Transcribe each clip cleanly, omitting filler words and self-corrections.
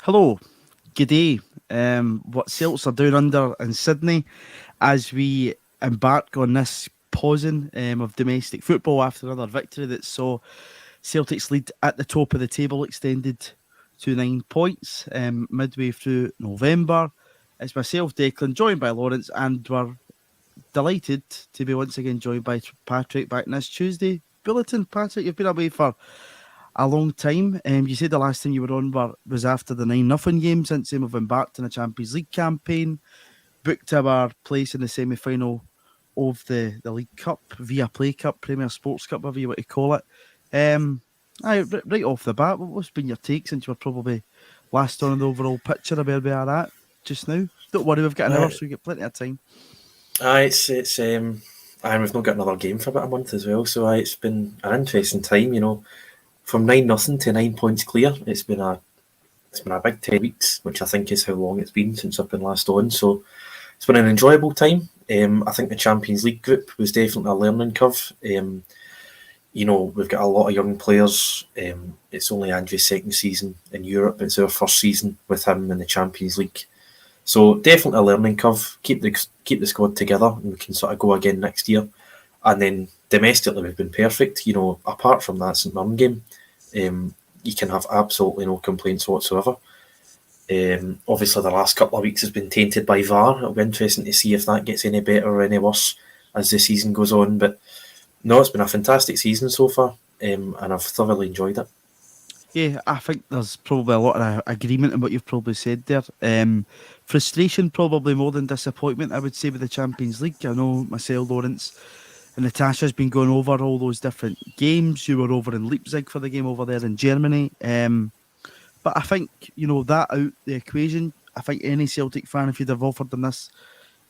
Hello, good day. What Celts are doing under in Sydney as we embark on this pausing of domestic football after another victory that saw Celtic's lead at the top of the table extended to 9 points midway through November. It's myself, Declan, joined by Lawrence, and we're delighted to be once again joined by Patrick back this Tuesday bulletin. Patrick, you've been away for a long time. You said the last time you were on was after the 9-0 game. Since then, we've embarked on a Champions League campaign, booked our place in the semi-final of the League Cup, via Play Cup, Premier Sports Cup, whatever you want to call it. Right off the bat, what's been your take since you were probably last on the overall picture of where we are at just now? Don't worry, we've got an hour, so we've got plenty of time. And we've not got another game for about a month as well, so it's been an interesting time, from 9-0 to 9 points clear. It's been a big 10 weeks, which I think is how long it's been since I've been last on. So it's been an enjoyable time. I think the Champions League group was definitely a learning curve. We've got a lot of young players. It's only Ange's second season in Europe. It's our first season with him in the Champions League. So definitely a learning curve. Keep the squad together, and we can sort of go again next year. And then domestically, we've been perfect. Apart from that St Mirren game, you can have absolutely no complaints whatsoever. Obviously, the last couple of weeks has been tainted by VAR. It'll be interesting to see if that gets any better or any worse as the season goes on. But no, it's been a fantastic season so far, and I've thoroughly enjoyed it. Yeah, I think there's probably a lot of agreement in what you've probably said there. Frustration, probably more than disappointment, I would say, with the Champions League. I know myself, Lawrence, and Natasha's been going over all those different games. You were over in Leipzig for the game over there in Germany. But I think, that out the equation, I think any Celtic fan, if you'd have offered them this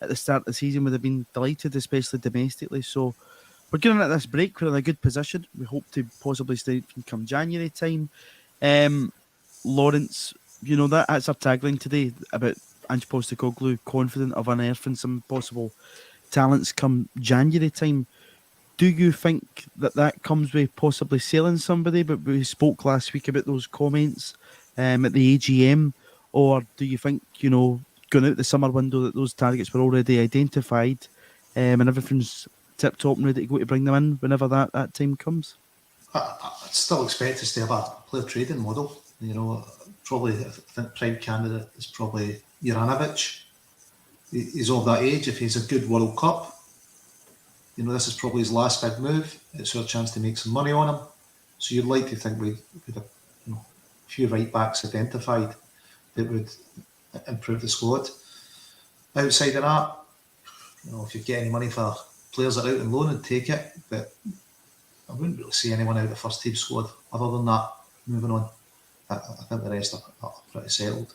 at the start of the season, would have been delighted, especially domestically. So we're getting at this break. We're in a good position. We hope to possibly strengthen come January time. Lawrence, that's our tagline today about Ange Postecoglou confident of unearthing some possible talents come January time. Do you think that comes with possibly selling somebody? But we spoke last week about those comments at the AGM. Or do you think, going out the summer window, that those targets were already identified and everything's tip-top and ready to go to bring them in whenever that time comes? I'd still expect us to have a player trading model. Probably, I think prime candidate is probably Juranovic. He's of that age. If he's a good World Cup, this is probably his last big move. It's our chance to make some money on him. So you'd like to think we could have a few right backs identified that would improve the squad. Outside of that, if you get any money for players that are out on loan, and take it. But I wouldn't really see anyone out of the first team squad other than that. Moving on, I think the rest are pretty settled.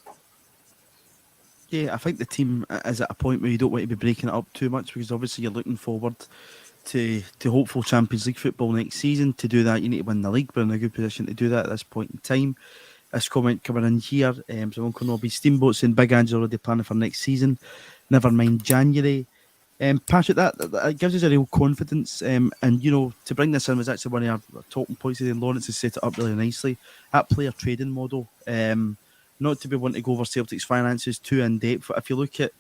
Yeah, I think the team is at a point where you don't want to be breaking it up too much, because obviously you're looking forward to hopeful Champions League football next season. To do that, you need to win the league. We're in a good position to do that at this point in time. This comment coming in here, someone can all be Steamboats and Big Ange already planning for next season. Never mind January. Patrick, that gives us a real confidence. And, to bring this in was actually one of our talking points today, and Lawrence has set it up really nicely. That player trading model, not to be wanting to go over Celtic's finances too in depth, but if you look at,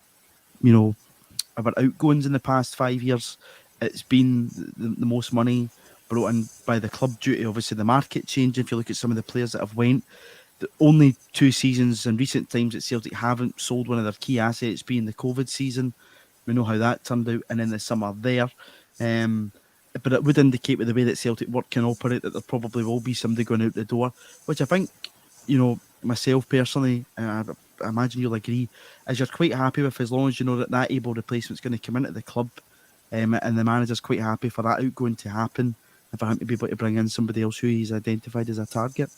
our outgoings in the past 5 years, it's been the most money brought in by the club due to obviously the market change. If you look at some of the players that have went, the only 2 seasons in recent times that Celtic haven't sold one of their key assets being the COVID season. We know how that turned out, and then the summer there. But it would indicate with the way that Celtic work can operate that there probably will be somebody going out the door, which I think, myself personally, I imagine you'll agree, is you're quite happy with, as long as you know that able replacement's going to come into the club, and the manager's quite happy for that outgoing to happen, and for him to be able to bring in somebody else who he's identified as a target.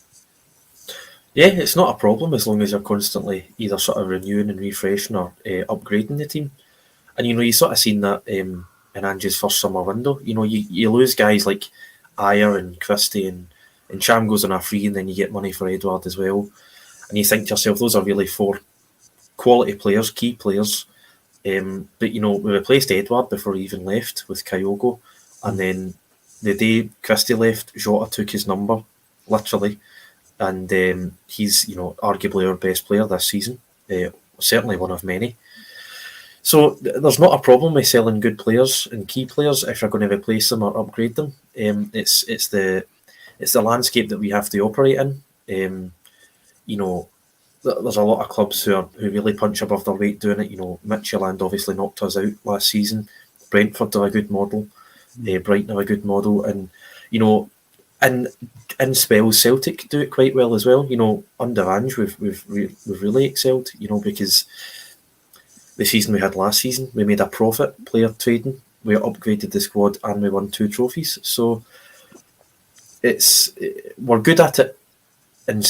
Yeah, it's not a problem as long as you're constantly either sort of renewing and refreshing or upgrading the team. And, you sort of seen that in Ange's first summer window. You lose guys like Ayer and Christie, and Cham goes on a free, and then you get money for Edward as well. And you think to yourself, those are really 4 quality players, key players. But, we replaced Edward before he even left with Kyogo. And then the day Christie left, Jota took his number, literally. and he's arguably our best player this season, certainly one of many. So there's not a problem with selling good players and key players if you're going to replace them or upgrade them. It's the landscape that we have to operate in. There's a lot of clubs who really punch above their weight doing it. Midfield obviously knocked us out last season. Brentford have a good model. Brighton have a good model, and in spells Celtic do it quite well as well. Under Ange we've really excelled. Because the season we had last season, we made a profit player trading. We upgraded the squad and we won 2 trophies. So we're good at it in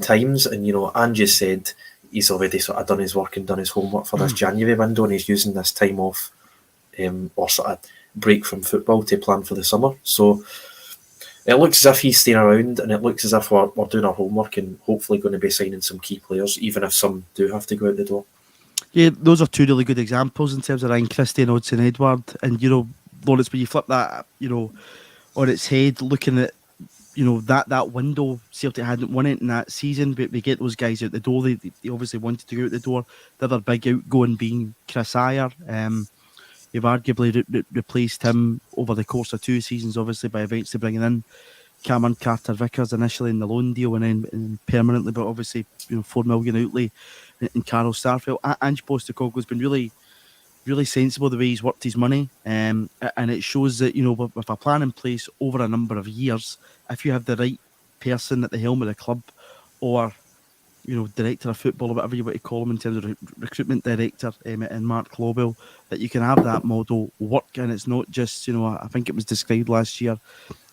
times, and Ange said he's already sort of done his work and done his homework for this January window, and he's using this time off or sort of break from football to plan for the summer. So it looks as if he's staying around, and it looks as if we're doing our homework and hopefully going to be signing some key players, even if some do have to go out the door. Yeah, those are 2 really good examples in terms of Ryan Christie and Odsonne Edouard. And Lawrence, when you flip that on its head, looking at that window, Celtic hadn't won it in that season, but we get those guys out the door. They obviously wanted to go out the door. The other big outgoing being Chris Ayer. You've arguably replaced him over the course of 2 seasons, obviously, by eventually bringing in Cameron Carter-Vickers initially in the loan deal and then permanently, but obviously $4 million outlay in Carl Starfelt. Ange Postecoglou's been really, really sensible the way he's worked his money, and it shows that with a plan in place over a number of years, if you have the right person at the helm of the club, or director of football or whatever you want to call him in terms of recruitment director, and Mark Lobel, that you can have that model work, and it's not just I think it was described last year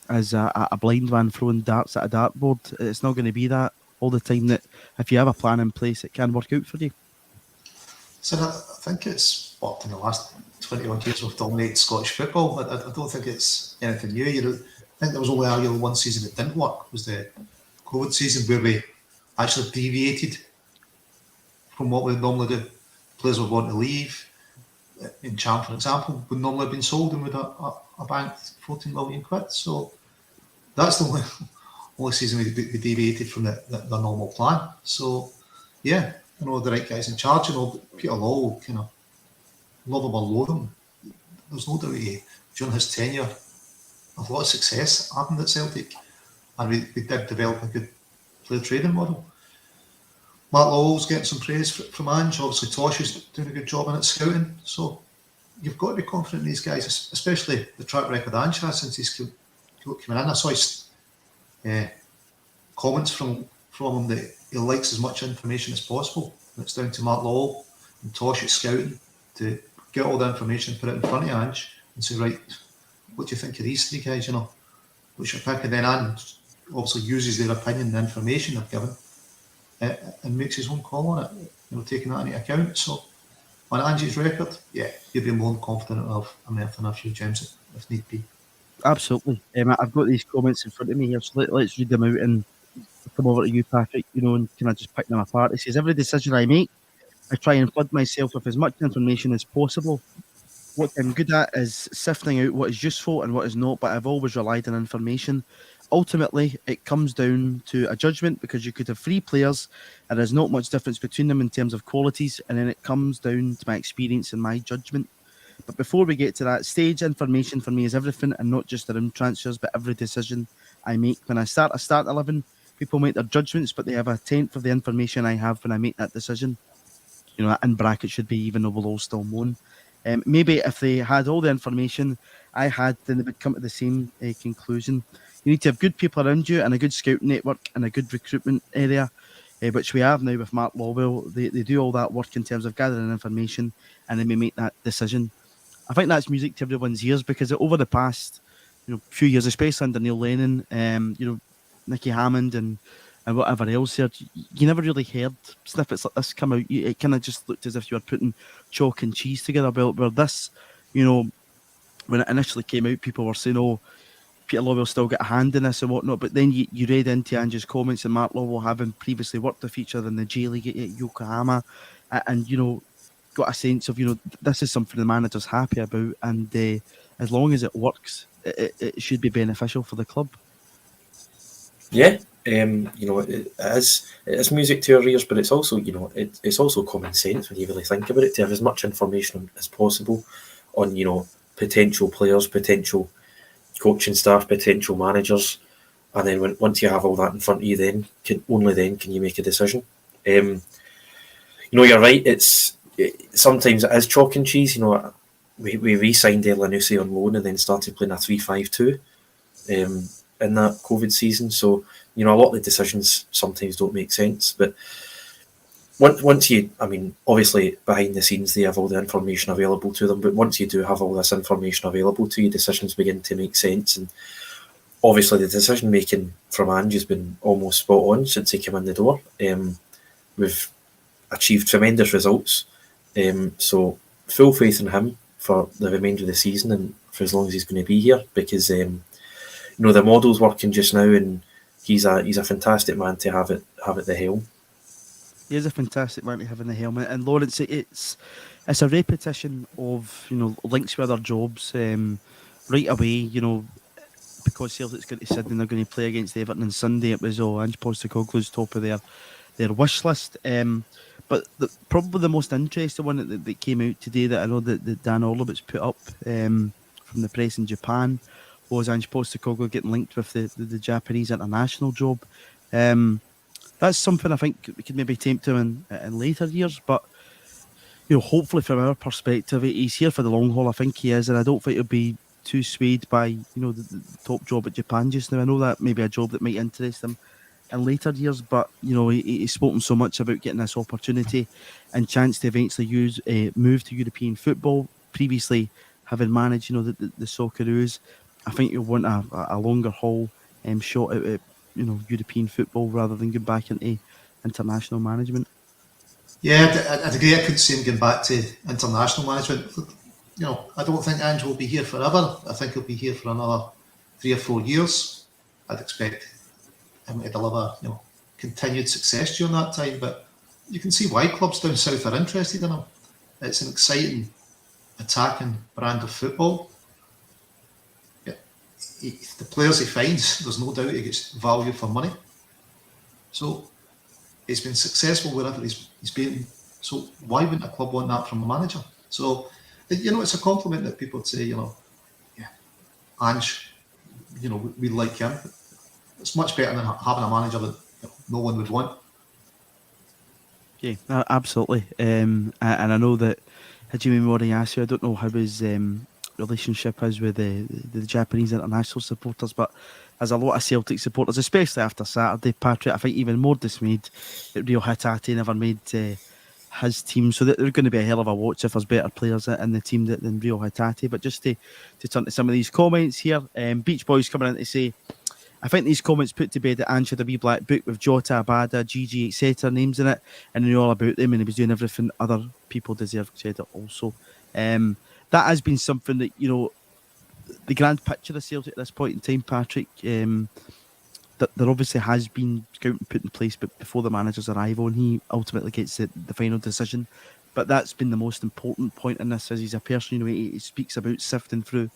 as a blind man throwing darts at a dartboard. It's not going to be that all the time. That if you have a plan in place, it can work out for you. So I think it's worked in the last 21 years we've dominated Scottish football. I don't think it's anything new. I think there was only arguably one season that didn't work, was the COVID season, where we actually deviated from what we normally do. Players would want to leave. In Champ, for example, would normally have been sold and with a banked 14 million quid. So that's the only season we deviated from the normal plan. So yeah, the right guys in charge, Peter Law, kind of love him or loathe him. There's no doubt during his tenure, a lot of success happened at Celtic, and we did develop a good player trading model. Mark Lowell's getting some praise from Ange. Obviously, Tosh is doing a good job in its scouting. So you've got to be confident in these guys, especially the track record Ange has since he's come in. I saw his comments from him that he likes as much information as possible. And it's down to Mark Lowell and Tosh at scouting to get all the information and put it in front of Ange and say, right, what do you think of these 3 guys? What's your pick? And then Ange obviously uses their opinion and information they've given and makes his own call on it, taking that into account. So on Ange's record, yeah, you'd be more confident of unearthing a few gems if need be. Absolutely. I've got these comments in front of me here, so let's read them out and come over to you, Patrick, and can I just pick them apart? It says, every decision I make, I try and flood myself with as much information as possible. What I'm good at is sifting out what is useful and what is not, but I've always relied on information. Ultimately, it comes down to a judgment, because you could have 3 players and there's not much difference between them in terms of qualities, and then it comes down to my experience and my judgment. But before we get to that stage, information for me is everything, and not just around transfers, but every decision I make. When I start a start 11, people make their judgments, but they have a tenth of the information I have when I make that decision. In brackets should be even though we'll all still moan. Maybe if they had all the information I had, then they would come to the same conclusion. You need to have good people around you and a good scouting network and a good recruitment area, which we have now with Mark Lowell. They do all that work in terms of gathering information, and then we make that decision. I think that's music to everyone's ears, because over the past few years, especially under Neil Lennon, Nicky Hammond and whatever else here, you never really heard snippets like this come out. It kind of just looked as if you were putting chalk and cheese together. Where this, when it initially came out, people were saying, oh, Peter Lowell still got a hand in this and whatnot. But then you read into Ange's comments, and Mark Lowell having previously worked a feature in the J League at Yokohama, and got a sense of this is something the manager's happy about, and as long as it works, it should be beneficial for the club. Yeah, It is music to our ears, but it's also, it's also common sense when you really think about it, to have as much information as possible on, potential players, potential coaching staff, potential managers, and then once you have all that in front of you, then can you make a decision. You're right. Sometimes it is chalk and cheese. We re-signed Elanusi on loan and then started playing a 3-5-2 in that COVID season. So a lot of the decisions sometimes don't make sense. But once you, obviously behind the scenes they have all the information available to them. But once you do have all this information available to you, decisions begin to make sense. And obviously the decision making from Ange has been almost spot on since he came in the door. We've achieved tremendous results. So full faith in him for the remainder of the season and for as long as he's going to be here, because the model's working just now, and he's a fantastic man to have at the helm. He is a fantastic man to have in the helm, and Lawrence, it's a repetition of links with other jobs right away. Because Celtic's going to Sydney, they're going to play against Everton on Sunday. It was Ange Postecoglou's top of their wish list. But probably the most interesting one that came out today, that I know that Dan Orlovitz put up from the press in Japan, was Ange Postecoglou getting linked with the Japanese international job. That's something I think we could maybe tempt him in later years, but hopefully from our perspective, he's here for the long haul. I think he is, and I don't think he'll be too swayed by the top job at Japan just now. I know that may be a job that might interest him in later years, but he's spoken so much about getting this opportunity and chance to eventually move to European football. Previously, having managed the Socceroos, I think you'll want a longer haul shot at European football rather than going back into international management. Yeah, I'd agree. I couldn't see him going back to international management. I don't think Ange will be here forever. I think he'll be here for another 3 or 4 years. I'd expect him to deliver, continued success during that time. But you can see why clubs down south are interested in him. It's an exciting, attacking brand of football. The players he finds, there's no doubt he gets value for money. So he's been successful wherever he's been. So why wouldn't a club want that from a manager? So, it's a compliment that people would say, Ange, we like him. It's much better than having a manager that no one would want. Yeah, absolutely. And I know that Hajime Moriyasu, I don't know how his relationship is with the Japanese international supporters, but as a lot of Celtic supporters, especially after Saturday, Patrick, I think even more dismayed that Rio Hatate never made his team. So they're going to be a hell of a watch if there's better players in the team than Rio Hatate. But just to turn to some of these comments here, Beach Boys coming in to say, I think these comments put to bed that Ange had a wee black book with Jota, Abada, GG, etc. names in it, and he knew all about them, and he was doing everything other people deserve credit also. That has been something that, the grand picture of Celtic at this point in time, Patrick, that there obviously has been scouting put in place, but before the manager's arrival, and he ultimately gets the final decision. But that's been the most important point in this, as he's a person, he speaks about sifting through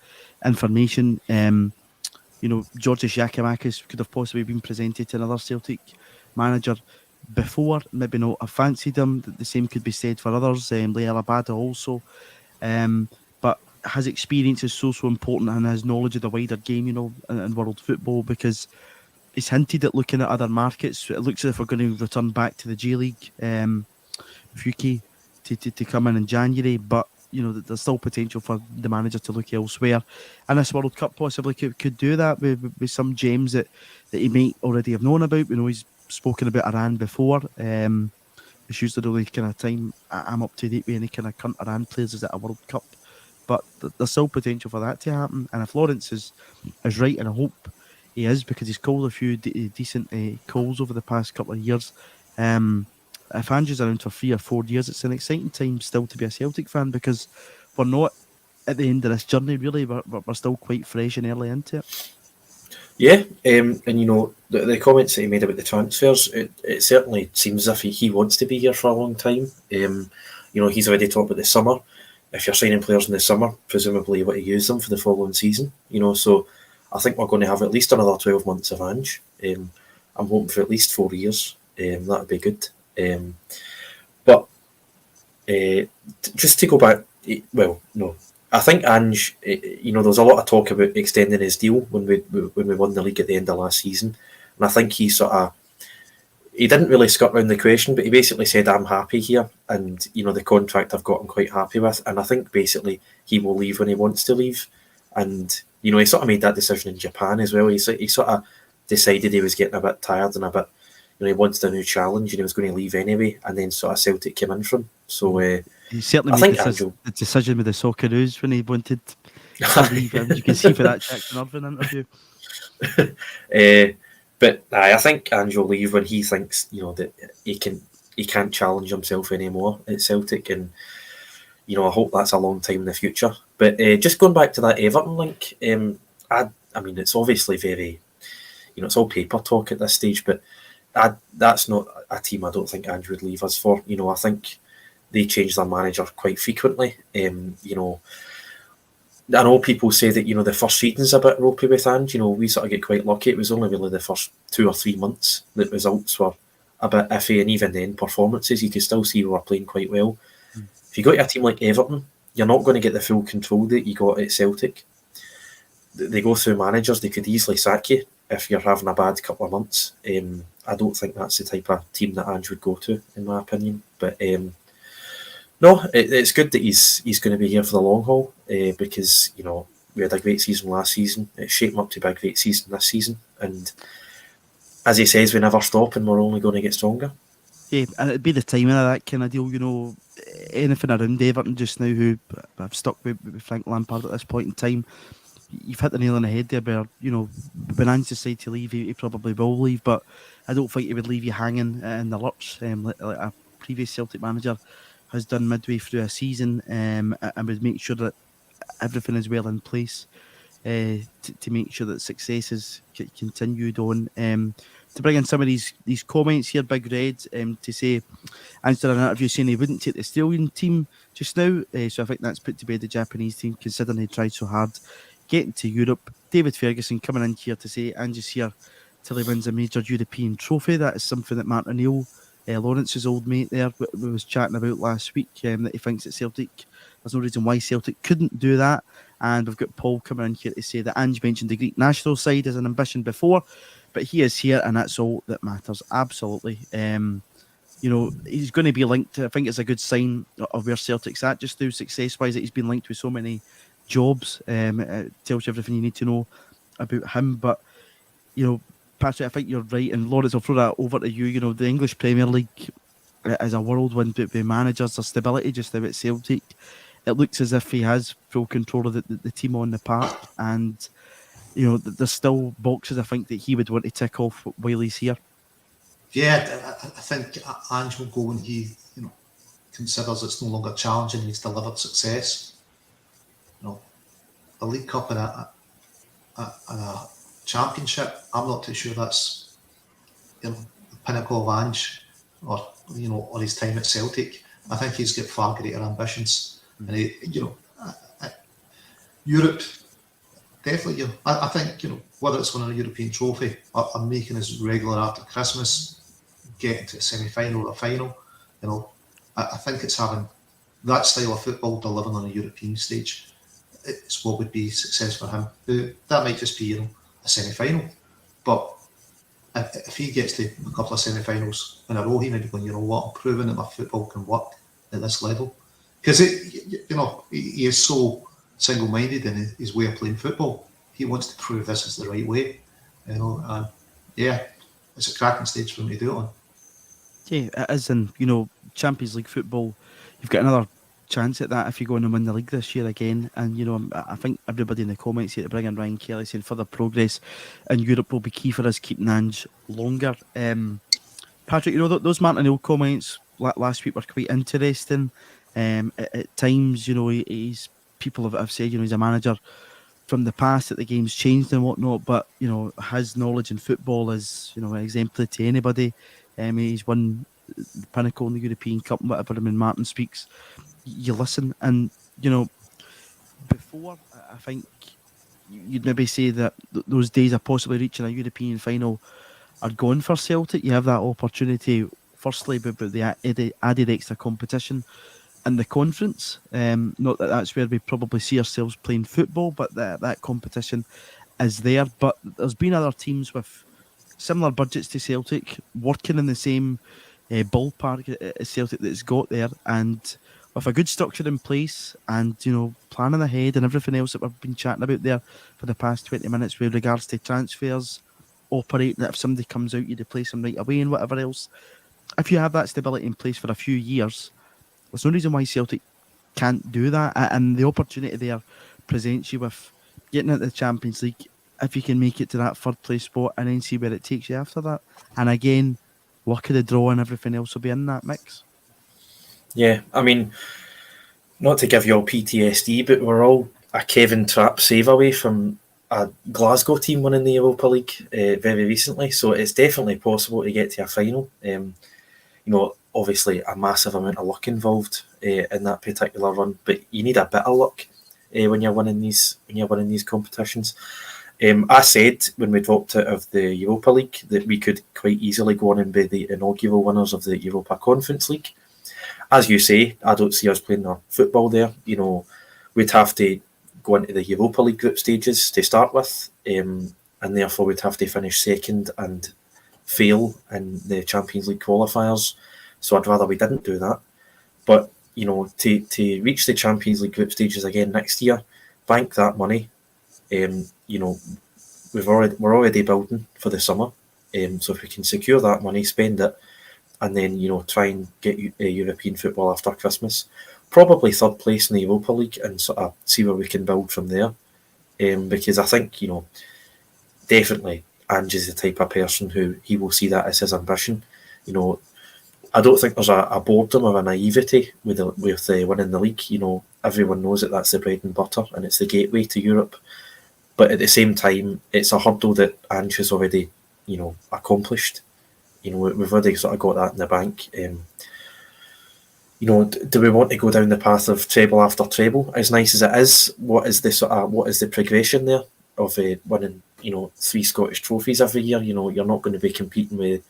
information. Georgios Giacomakis could have possibly been presented to another Celtic manager before, maybe not have fancied him. The same could be said for others, Liel Abada also. But his experience is so important, and his knowledge of the wider game, in world football, because he's hinted at looking at other markets. It looks as if we're going to return back to the J League, Fuki, to come in January, but there's still potential for the manager to look elsewhere, and this World Cup possibly could do that with some gems that he might already have known about. He's spoken about Iran before. It's usually the only kind of time I'm up to date with any kind of current Iran players is at a World Cup, but there's still potential for that to happen. And if Lawrence is right, and I hope he is, because he's called a few decent calls over the past couple of years. If Ange's around for 3 or 4 years, it's an exciting time still to be a Celtic fan, because we're not at the end of this journey, really. We're still quite fresh and early into it. Yeah, and the comments that he made about the transfers, it certainly seems as if he wants to be here for a long time. He's already talked about the summer. If you're signing players in the summer, presumably you want to use them for the following season. So I think we're going to have at least another 12 months of Ange. I'm hoping for at least 4 years. That would be good. But just to go back, well, no, I think Ange, there was a lot of talk about extending his deal when we won the league at the end of last season, and I think he didn't really skirt around the question, but he basically said, "I'm happy here, and the contract I've got, I'm quite happy with." And I think basically he will leave when he wants to leave, and he sort of made that decision in Japan as well. He sort of decided he was getting a bit tired and a bit, he wanted a new challenge, and he was going to leave anyway. And then sort of Celtic came in for him. So he certainly I made think the decision with the Socceroos when he wanted to leave. You can see for that Jackson Irvine interview. But I think Ange will leave when he thinks that he can't challenge himself anymore at Celtic, and I hope that's a long time in the future. But just going back to that Everton link, I mean it's obviously very, it's all paper talk at this stage, but that's not a team I don't think Ange would leave us for. I think they change their manager quite frequently. I know people say that the first season's a bit ropey with Ange. We sort of get quite lucky. It was only really the first 2 or 3 months that results were a bit iffy, and even then performances you could still see we were playing quite well. If you go to a team like Everton, you're not going to get the full control that you got at Celtic. They go through managers. They could easily sack you if you're having a bad couple of months. I don't think that's the type of team that Ange would go to, in my opinion. But no, it's good that he's going to be here for the long haul, because we had a great season last season. It's shaping up to be a great season this season, and as he says, we never stop, and we're only going to get stronger. Yeah, and it'd be the timing of that kind of deal. Anything around Everton just now, who have stuck with Frank Lampard at this point in time. You've hit the nail on the head there, where when Ange decides to leave, he probably will leave, but I don't think he would leave you hanging in the lurch like a previous Celtic manager has done midway through a season, and would make sure that everything is well in place to make sure that success is continued on. To bring in some of these comments here, Big Red, to say, Ange did an interview saying he wouldn't take the Australian team just now, so I think that's put to bed the Japanese team, considering they tried so hard getting to Europe. David Ferguson coming in here to say Ange's here till he wins a major European trophy. That is something that Martin O'Neill, Lawrence's old mate there, was chatting about last week, that he thinks that Celtic, there's no reason why Celtic couldn't do that. And we've got Paul coming in here to say that Ange mentioned the Greek national side as an ambition before, but he is here and that's all that matters. Absolutely. He's going to be linked to, I think it's a good sign of where Celtic's at just through success-wise, that he's been linked with so many jobs. It tells you everything you need to know about him. But, Patrick, I think you're right. And Lawrence, I'll throw that over to you. The English Premier League is a whirlwind with managers. There's stability just now at Celtic. It looks as if he has full control of the team on the park. And, there's still boxes, I think, that he would want to tick off while he's here. Yeah, I think Ange will go when he considers it's no longer challenging and he's delivered success. A League Cup and a Championship, I'm not too sure that's the pinnacle of Ange or his time at Celtic. I think he's got far greater ambitions, and Europe definitely. I think whether it's winning a European trophy or making his regular after Christmas, getting to a semi-final or a final, I think it's having that style of football delivered on a European stage. It's what would be success for him. That might just be a semi-final, but if he gets to a couple of semi-finals in a row, he might be going, I'm proving that my football can work at this level, because he is so single-minded in his way of playing football. He wants to prove this is the right way, and it's a cracking stage for him to do it on. Yeah, it is. And Champions League football, you've got another chance at that if you go on and win the league this year again. And I think everybody in the comments here to bring in Ryan Kelly saying further progress in Europe will be key for us keeping Ange longer. Patrick, those Martin O'Neill comments last week were quite interesting. At times, he's people have said he's a manager from the past that the game's changed and whatnot, but his knowledge in football is exemplary to anybody. He's won the pinnacle in the European Cup and whatever. When Martin speaks, you listen, and before, I think you'd maybe say that those days of possibly reaching a European final are going for Celtic, you have that opportunity, firstly, but the added extra competition in the conference. Not that that's where we probably see ourselves playing football, but that competition is there. But there's been other teams with similar budgets to Celtic working in the same ballpark as Celtic that's got there, and with a good structure in place, and planning ahead and everything else that we've been chatting about there for the past 20 minutes with regards to transfers, operating that if somebody comes out, you replace them right away and whatever else. If you have that stability in place for a few years, there's no reason why Celtic can't do that, and the opportunity there presents you with getting into the Champions League if you can make it to that third place spot and then see where it takes you after that. And again, luck of the draw and everything else will be in that mix. Yeah, I mean, not to give you all PTSD, but we're all a Kevin Trapp save away from a Glasgow team winning the Europa League very recently, so it's definitely possible to get to a final. Obviously a massive amount of luck involved in that particular run, but you need a bit of luck when you're winning these competitions. I said when we dropped out of the Europa League that we could quite easily go on and be the inaugural winners of the Europa Conference League. As you say, I don't see us playing our football there. We'd have to go into the Europa League group stages to start with, and therefore we'd have to finish second and fail in the Champions League qualifiers. So I'd rather we didn't do that. But to reach the Champions League group stages again next year, bank that money. We're already building for the summer. So if we can secure that money, spend it, and then try and get European football after Christmas, probably third place in the Europa League, and sort of see where we can build from there. Because I think definitely Ange is the type of person who he will see that as his ambition. I don't think there's a boredom or a naivety with winning the league. Everyone knows that that's the bread and butter and it's the gateway to Europe. But at the same time, it's a hurdle that Ange has already, accomplished. We've already sort of got that in the bank. Do we want to go down the path of treble after treble? As nice as it is, what is the progression there of winning, 3 Scottish trophies every year? You're not going to be competing with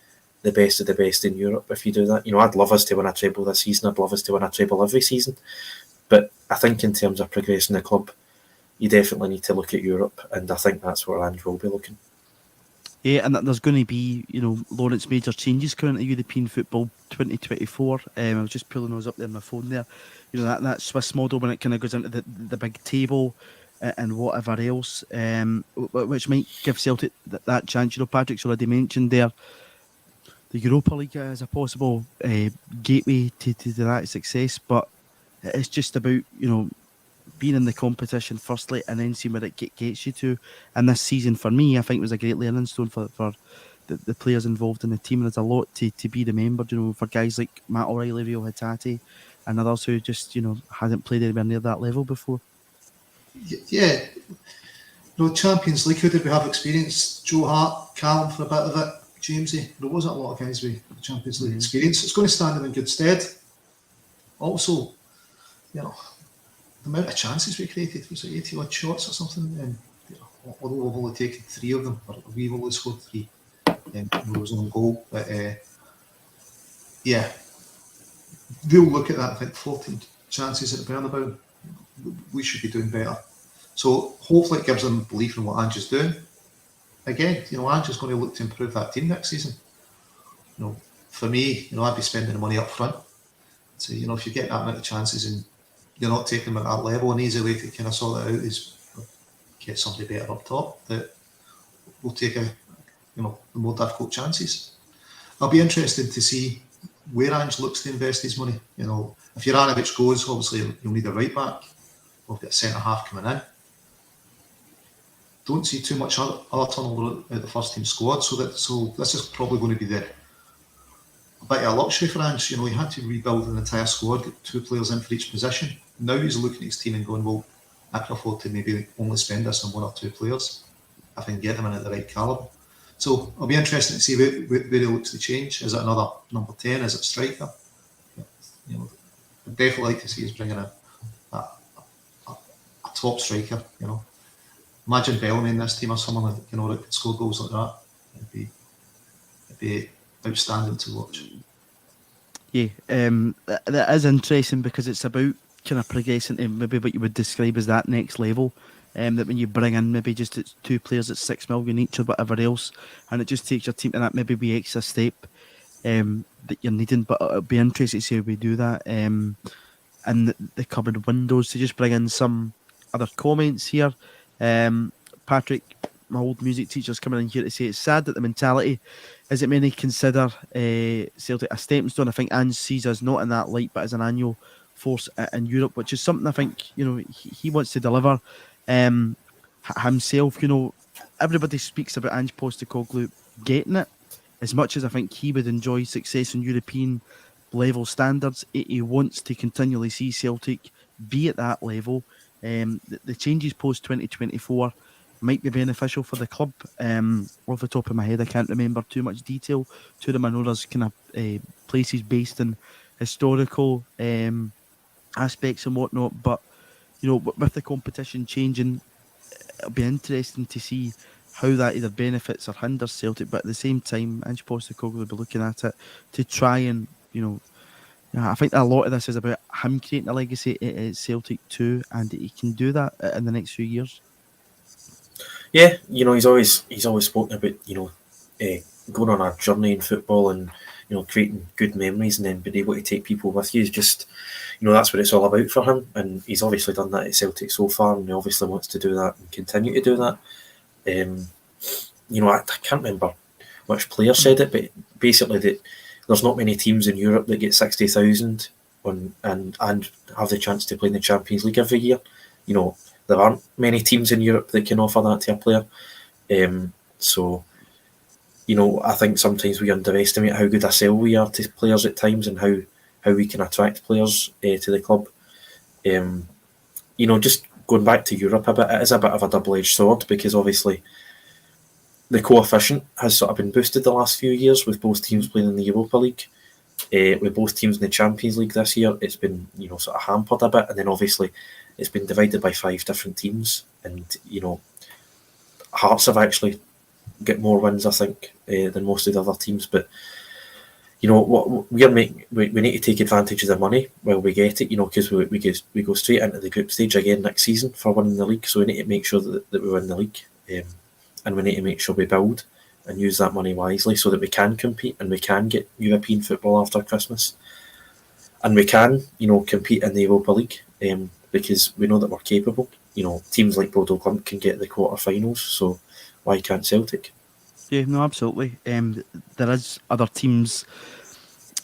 the best of the best in Europe if you do that. I'd love us to win a treble this season. I'd love us to win a treble every season. But I think in terms of progressing the club, you definitely need to look at Europe, and I think that's where Ange will be looking. Yeah, and there's going to be, Lawrence, major changes coming to European football 2024. I was just pulling those up there on my phone there. That Swiss model when it kind of goes into the big table and whatever else, which might give Celtic that chance. Patrick's already mentioned there the Europa League as a possible gateway to that success, but it's just about, being in the competition firstly and then seeing where it gets you to. And this season for me, I think was a great learning stone for the players involved in the team. There's a lot to be remembered, for guys like Matt O'Reilly, Rio Hatate, and others who just, hadn't played anywhere near that level before. Yeah. Champions League, who did we have experience? Joe Hart, Callum for a bit of it, Jamesy. There wasn't a lot of guys with Champions League experience. It's going to stand them in good stead. Also, the amount of chances we created was like 80 odd shots or something, and although we've only taken 3 of them, or we've only scored 3, and there was on goal. But they'll look at that and think 14 chances at the Bernabeu. We should be doing better. So hopefully it gives them belief in what Ange is doing. Again, Ange is going to look to improve that team next season. For me, I'd be spending the money up front. So if you get that amount of chances and you're not taking them at that level, an easy way to kind of sort it out is get somebody better up top that will take the more difficult chances. I'll be interested to see where Ange looks to invest his money. If Juranovic goes, obviously you'll need a right back. We'll get a centre half coming in. Don't see too much other turnover at the first team squad, so this is probably going to be a bit of a luxury for Ange. He had to rebuild an entire squad, get 2 players in for each position. Now he's looking at his team and going, well, I can afford to maybe only spend this on 1 or 2 players if I can get them in at the right calibre. So it'll be interesting to see where he looks to change. Is it another number 10? Is it striker? I'd definitely like to see us bringing a top striker. Imagine Bellamy in this team or someone that could score goals like that. be outstanding to watch. Yeah, that is interesting because it's about kind of progressing to maybe what you would describe as that next level. That when you bring in maybe just it's 2 players at 6 million each or whatever else, and it just takes your team to that maybe be extra step that you're needing. But it'll be interesting to see how we do that. And the cupboard windows to just bring in some other comments here. Patrick, my old music teacher's coming in here to say it's sad that the mentality is that many consider Celtic a stepping stone. I think Ange sees us not in that light, but as an annual force in Europe, which is something I think he wants to deliver himself. Everybody speaks about Ange Postecoglou getting it as much as I think he would enjoy success in European level standards. He wants to continually see Celtic be at that level. The changes post 2024 might be beneficial for the club. Off the top of my head, I can't remember too much detail to them. I know there's kind of places based in historical aspects and whatnot, but with the competition changing, it'll be interesting to see how that either benefits or hinders Celtic. But at the same time, Ange Postecoglou will be looking at it to try and I think a lot of this is about him creating a legacy at Celtic too, and he can do that in the next few years. Yeah, he's always spoken about going on a journey in football and creating good memories and then being able to take people with you. Is just that's what it's all about for him, and he's obviously done that at Celtic so far, and he obviously wants to do that and continue to do that. I can't remember which player said it, but basically that there's not many teams in Europe that get 60,000 and have the chance to play in the Champions League every year. There aren't many teams in Europe that can offer that to a player. So I think sometimes we underestimate how good a sell we are to players at times and how we can attract players to the club. Just going back to Europe a bit, it is a bit of a double-edged sword because obviously the coefficient has sort of been boosted the last few years with both teams playing in the Europa League. With both teams in the Champions League this year, it's been sort of hampered a bit, and then obviously it's been divided by 5 different teams, and Hearts have actually got more wins, I think, than most of the other teams. But what we need to take advantage of the money while we get it, because we go straight into the group stage again next season for winning the league. So we need to make sure that we win the league, and we need to make sure we build and use that money wisely so that we can compete and we can get European football after Christmas, and we can compete in the Europa League, because we know that we're capable. Teams like Bodo Glimt can get the quarter-finals, so why can't Celtic? Yeah, no, absolutely. There is other teams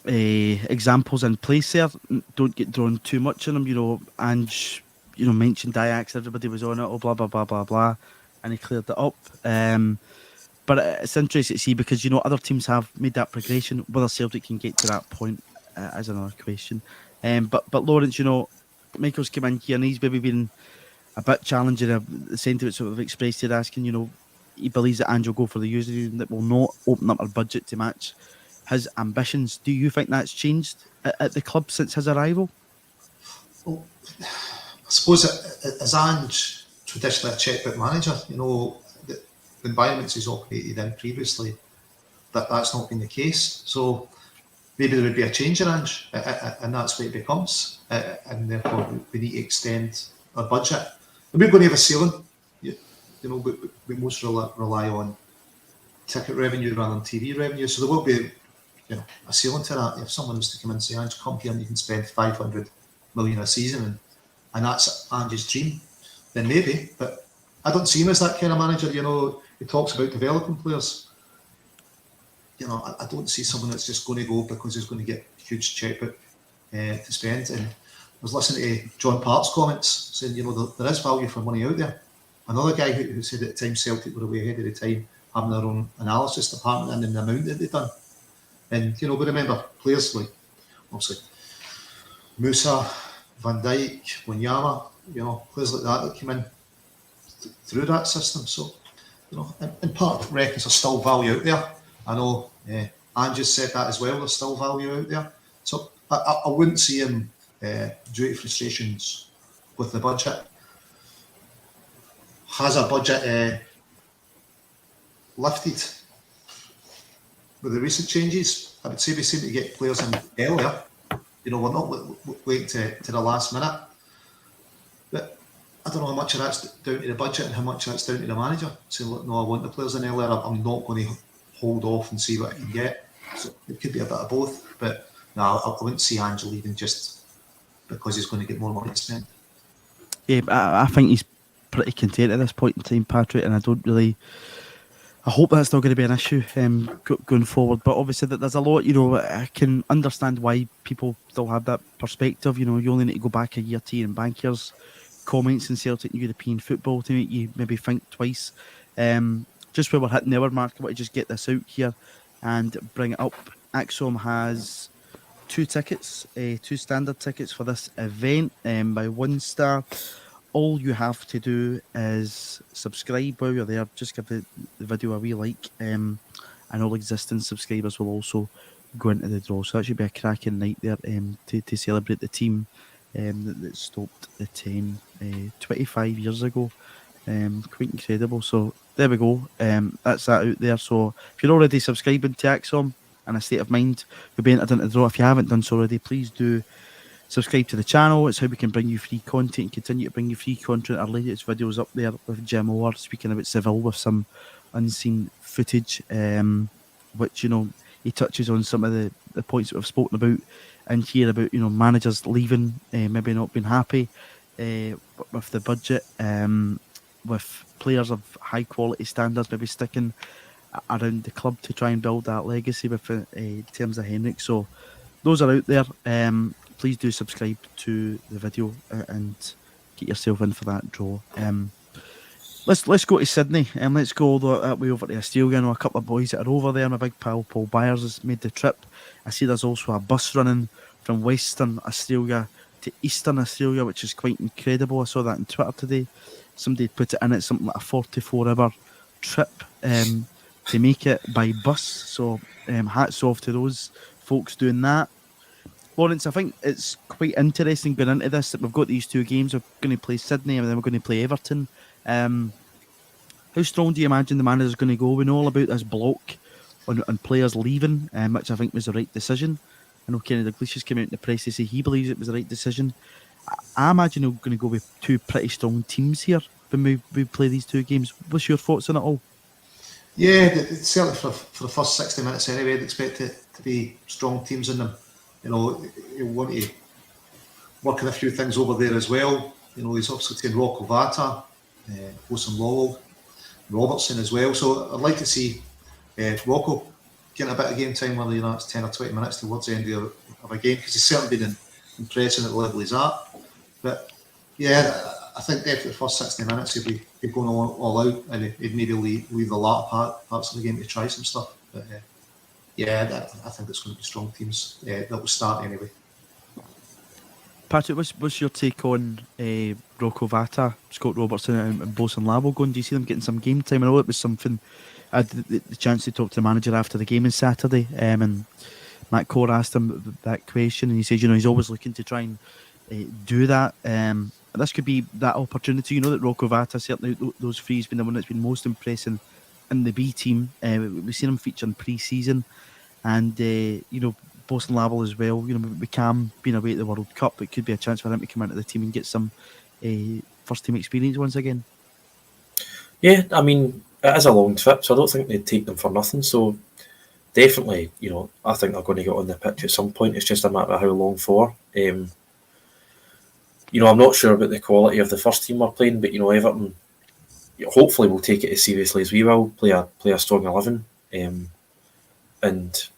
examples in place there. Don't get drawn too much on them. Ange mentioned Ajax, everybody was on it, blah blah blah blah blah, and he cleared it up. But it's interesting to see because other teams have made that progression. Whether Celtic can get to that point is another question. But Lawrence, Michael's come in here and he's maybe been a bit challenging the sentiments that we've expressed here, asking, he believes that Ange will go for the user that will not open up our budget to match his ambitions. Do you think that's changed at the club since his arrival? Well, I suppose as Ange traditionally a checkbook manager, the environments he's operated in previously, that's not been the case. So maybe there would be a change in Ange, and that's what it becomes. And therefore, we need to extend our budget. And we're going to have a ceiling. We most rely on ticket revenue rather than TV revenue. So there will be a ceiling to that. If someone was to come in and say, Ange, come here and you can spend 500 million a season, and that's Ange's dream, then maybe. But I don't see him as that kind of manager. He talks about developing players. I don't see someone that's just going to go because he's going to get a huge checkbook to spend. And I was listening to John Park's comments saying, there is value for money out there. Another guy who said at the time Celtic were way ahead of the time, having their own analysis department and the amount that they've done. And, we remember players like, obviously, Musa, Van Dijk, Wanyama, players like that came in through that system. So, in part, reckons there's still value out there. I know Ange just said that as well, there's still value out there. So, I wouldn't see him due to frustrations with the budget. Has a budget lifted? with the recent changes, I would say we seem to get players in earlier. You know, we're not waiting to the last minute. But I don't know how much of that's down to the budget and how much of that's down to the manager. So, look, no, I want the players in earlier. I'm not going to hold off and see what I can get. So it could be a bit of both. But no, I wouldn't see Ange leaving just because he's going to get more money to spend. Yeah, I think he's pretty content at this point in time, Patrick, and I hope that's not going to be an issue going forward. But obviously, there's a lot, you know, I can understand why people still have that perspective. You know, you only need to go back a year to Ian Bankier's comments in Celtic European football to make you maybe think twice. Just where we're hitting the hour mark, I want to just get this out here and bring it up. Axom has 2 tickets, 2 standard tickets for this event by One Star. All you have to do is subscribe while you're there. Just give the video a wee like, and all existing subscribers will also go into the draw. So that should be a cracking night there to celebrate the team that stopped the 25 years ago. Quite incredible. So there we go. That's that out there. So if you're already subscribing to Axom and A State of Mind, you'll be entered into the draw. If you haven't done so already, please do subscribe to the channel. It's how we can bring you free content and continue to bring you free content. Our latest videos up there with Jim Orr speaking about Seville with some unseen footage, which, you know, he touches on some of the points that we've spoken about and here about, you know, managers leaving, maybe not being happy with the budget, with players of high quality standards maybe sticking around the club to try and build that legacy with in terms of Henrik. So those are out there. Please do subscribe to the video and get yourself in for that draw. Let's go to Sydney and let's go all that way over to Australia. I know a couple of boys that are over there. My big pal Paul Byers has made the trip. I see there's also a bus running from Western Australia to Eastern Australia, which is quite incredible. I saw that on Twitter today. Somebody put it in at something like a 44-hour trip to make it by bus. So hats off to those folks doing that. Lawrence, I think it's quite interesting going into this that we've got these 2 games. We're going to play Sydney and then we're going to play Everton. How strong do you imagine the manager's going to go? We know all about this block on players leaving, which I think was the right decision. I know Kenny Dalglish came out in the press to say he believes it was the right decision. I imagine we're going to go with 2 pretty strong teams here when we play these 2 games. What's your thoughts on it all? Yeah, certainly for the first 60 minutes anyway, I'd expect it to be strong teams in them. You know, you want to work on a few things over there as well. You know, he's obviously taken Rocco Vata, Wilson Lowell, Robertson as well. So I'd like to see Rocco getting a bit of game time, whether, you know, it's 10 or 20 minutes towards the end of a game, because he's certainly been impressing at the level he's at. But yeah, I think definitely the first 60 minutes he'd be going all out, and he'd maybe leave the latter parts of the game to try some stuff. But yeah, I think it's going to be strong teams that will start anyway. Patrick, what's your take on Rocco Vata, Scott Robertson and Bosun Labo going? Do you see them getting some game time? I know it was something, I had the chance to talk to the manager after the game on Saturday, and Matt Core asked him that question, and he said, you know, he's always looking to try and do that. This could be that opportunity. You know that Rocco Vata, certainly those 3 has been the one that's been most impressive in the B team. We've seen him feature in pre-season, and you know, Bosun Labo as well. You know, with Cam being away at the World Cup, it could be a chance for him to come into the team and get some first team experience once again. Yeah, I mean, it is a long trip, so I don't think they'd take them for nothing. So definitely, you know, I think they're going to get on the pitch at some point. It's just a matter of how long for. You know, I'm not sure about the quality of the first team we're playing, but, you know, Everton hopefully will take it as seriously as we will, play a strong 11. And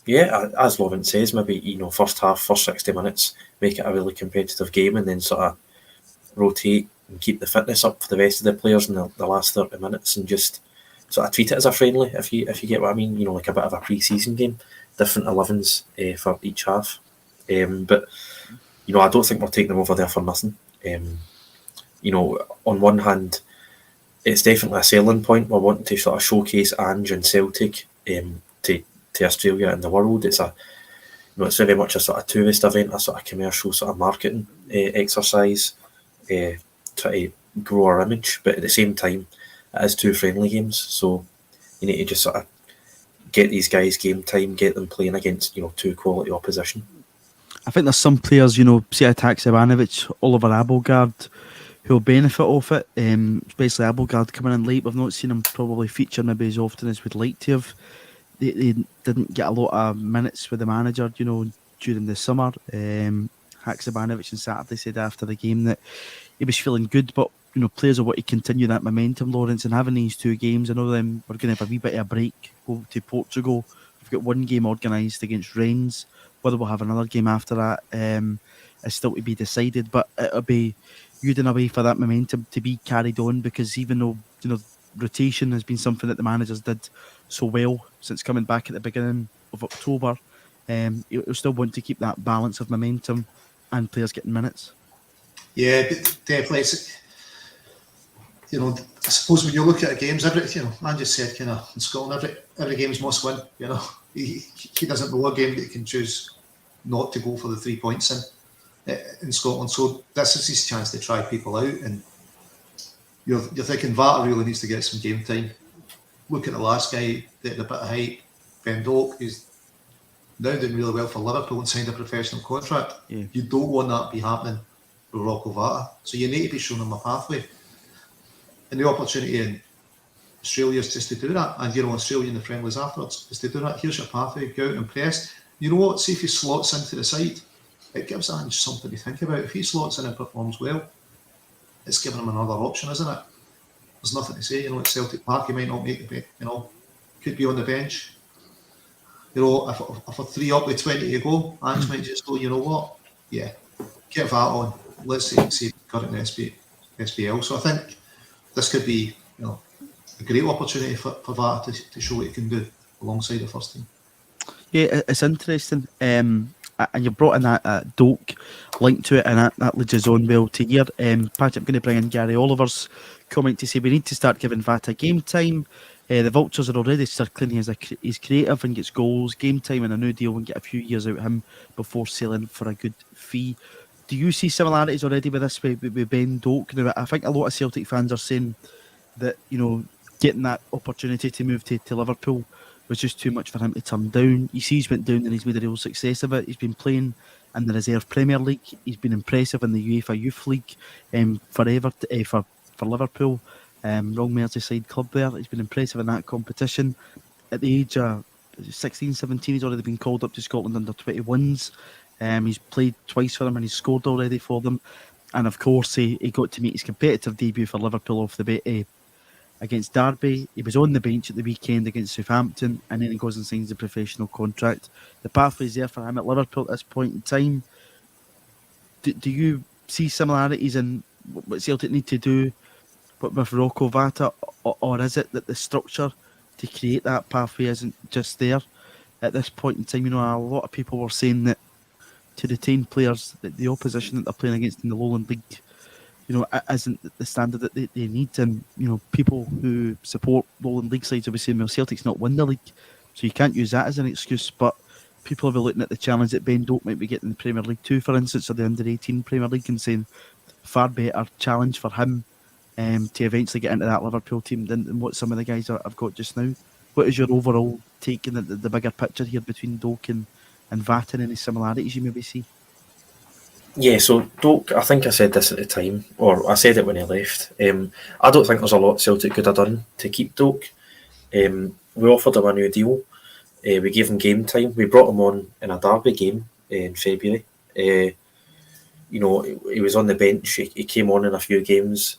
yeah, as Lawrence says, maybe, you know, first 60 minutes, make it a really competitive game, and then sort of rotate and keep the fitness up for the rest of the players in the last 30 minutes, and just sort of treat it as a friendly, if you get what I mean. You know, like a bit of a pre-season game, different 11s for each half. But you know, I don't think we're taking them over there for nothing. You know, on one hand, it's definitely a selling point. We're wanting to sort of showcase Ange and Celtic to Australia and the world. It's it's very much a sort of tourist event, a sort of commercial sort of marketing exercise, try to grow our image. But at the same time, it is 2 friendly games, so you need to just sort of get these guys game time, get them playing against, two quality opposition. I think there's some players, say attack Ivanovic, Oliver Abelgard, who'll benefit off it, especially Abelgard coming in late. We've not seen him probably feature maybe as often as we'd like to have. They didn't get a lot of minutes with the manager, during the summer. Haksabanovic on Saturday said after the game that he was feeling good, but players will want to continue that momentum, Lawrence, and having these 2 games. I know them we're going to have a wee bit of a break, go to Portugal. We've got 1 game organised against Rennes. Whether we'll have another game after that is still to be decided, but it'll be good in a way for that momentum to be carried on, because even though rotation has been something that the managers did so well since coming back at the beginning of October, you'll still want to keep that balance of momentum and players getting minutes. Yeah, definitely. I suppose when you look at games, Ange just said kind of in Scotland, every game's must win. He doesn't know a game that he can choose not to go for the 3 points in Scotland. So this is his chance to try people out, and you're thinking Vata really needs to get some game time. Look at the last guy that had a bit of hype, Ben Doak, who's now doing really well for Liverpool and signed a professional contract. Yeah. You don't want that to be happening with Rocco Vata. So you need to be showing him a pathway. And the opportunity in Australia is just to do that. And Australia and the friendlies afterwards is to do that. Here's your pathway, go out and press. You know what? See if he slots into the side, it gives Ange something to think about. If he slots in and performs well, it's giving him another option, isn't it? There's nothing to say. At Celtic Park, he might not make the could be on the bench. If a 3 up with 20 to go, Ange might just go, you know what? Yeah, get that on. Let's see if he got it in the SPL. So I think this could be, a great opportunity for Vata to show what he can do alongside the first team. Yeah, it's interesting. And you brought in that Doak link to it, and that leads us on well to here. Patrick, I'm going to bring in Gary Oliver's comment to say we need to start giving Vata game time. The Vultures are already circling he's creative and gets goals, game time, and a new deal and get a few years out of him before selling for a good fee. Do you see similarities already with this with Ben Doak? Now, I think a lot of Celtic fans are saying that getting that opportunity to move to Liverpool was just too much for him to turn down. He's went down and he's made a real success of it. He's been playing in the Reserve Premier League. He's been impressive in the UEFA Youth League for Liverpool. Wrong Merseyside club there. He's been impressive in that competition. At the age of 16, 17, he's already been called up to Scotland under 21s. He's played twice for them and he's scored already for them. And of course, he got to make his competitive debut for Liverpool off the bat against Derby. He was on the bench at the weekend against Southampton, and then he goes and signs a professional contract. The pathway's there for him at Liverpool at this point in time. Do you see similarities in what Celtic need to do with Rocco Vata, or is it that the structure to create that pathway isn't just there at this point in time? A lot of people were saying that to retain players, that the opposition that they're playing against in the Lowland League, isn't the standard that they need. And, people who support Lowland League sides will be saying, well, Celtic's not won the league, so you can't use that as an excuse. But people will be looking at the challenge that Ben Doak might be getting in the Premier League 2, for instance, or the Under-18 Premier League, and saying far better challenge for him to eventually get into that Liverpool team than what some of the guys have got just now. What is your overall take in the bigger picture here between Doak and Vata, and any similarities you maybe see? Yeah, so Doak, I think I said this at the time, or I said it when he left. I don't think there's a lot Celtic could have done to keep Doak. We offered him a new deal. We gave him game time. We brought him on in a Derby game in February. He was on the bench. He came on in a few games.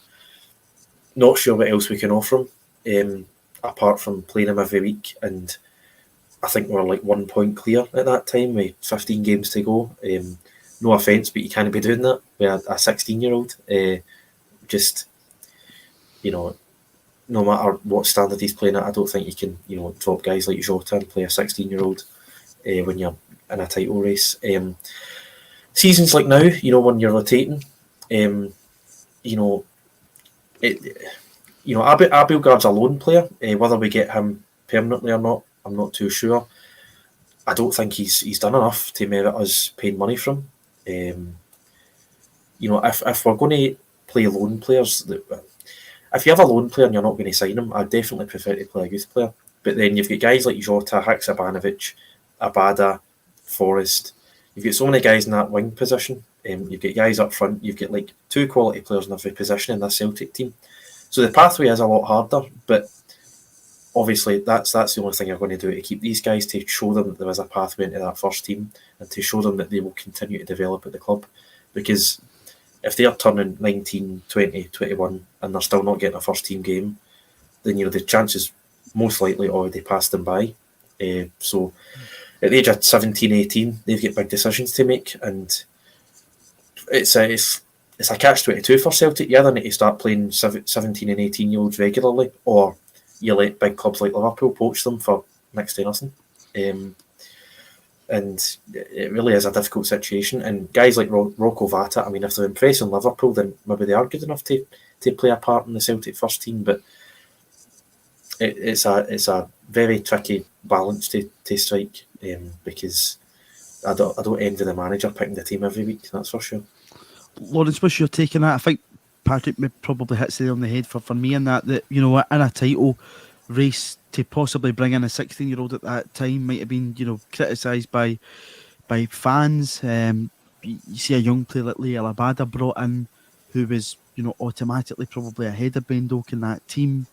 Not sure what else we can offer him, apart from playing him every week. And I think we're like 1 point clear at that time with 15 games to go. No offence, but you can't be doing that with a 16-year-old. No matter what standard he's playing at, I don't think you can, drop guys like Jota and play a 16-year-old when you're in a title race. Seasons like now, when you're rotating, Abelgard's a loan player. Whether we get him permanently or not, I'm not too sure. I don't think he's done enough to merit us paying money from him. If we're going to play loan players, if you have a loan player and you're not going to sign him, I definitely prefer to play a youth player, But then you've got guys like Jota, Haksabanovic, Abada, Forrest. You've got so many guys in that wing position. You've got guys up front. You've got like 2 quality players in every position in this Celtic team. So the pathway is a lot harder, but obviously that's the only thing you're going to do to keep these guys, to show them that there is a pathway into that first team and to show them that they will continue to develop at the club. Because if they are turning 19, 20, 21 and they're still not getting a first team game, then the chances most likely already passed them by. So at the age of 17, 18, they've got big decisions to make, and it's a catch-22 for Celtic. You either need to start playing 17 and 18-year-olds regularly, or you let big clubs like Liverpool poach them for next to nothing. And it really is a difficult situation. And guys like Rocco Vata, I mean, if they're impressing Liverpool, then maybe they are good enough to play a part in the Celtic first team. But it's a very tricky balance to strike, because I don't envy the manager picking the team every week, that's for sure. Lawrence, what's your take on that? I think Patrick probably hits it on the head for me in that in a title race, to possibly bring in a 16-year-old at that time might have been criticised by fans. You see a young player like Leah Labada brought in, who was automatically probably ahead of Ben Doak in that team.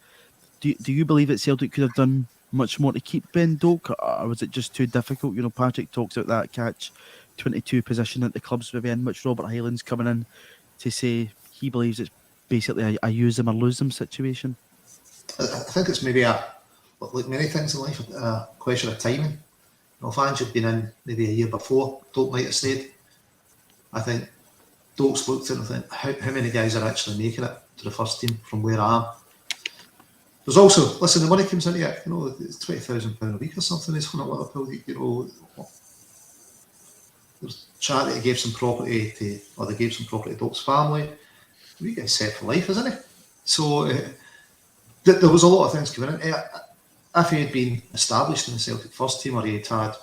Do you believe that Celtic could have done much more to keep Ben Doak, or was it just too difficult? Patrick talks about that catch-22 position that the clubs maybe in, which Robert Hyland's coming in to say he believes it's basically a use them or lose them situation. I think it's maybe like many things in life, a question of timing. If Ange had been in maybe a year before, Doak might have stayed. I think Doak's looked at it and think, how many guys are actually making it to the first team from where I am? There's also, listen, the money comes into it, it's £20,000 a week or something. It's going to Liverpool, there's charity gave some property they gave some property to Doak's family. We get set for life, isn't it? So there was a lot of things coming in. If he had been established in the Celtic first team, or he had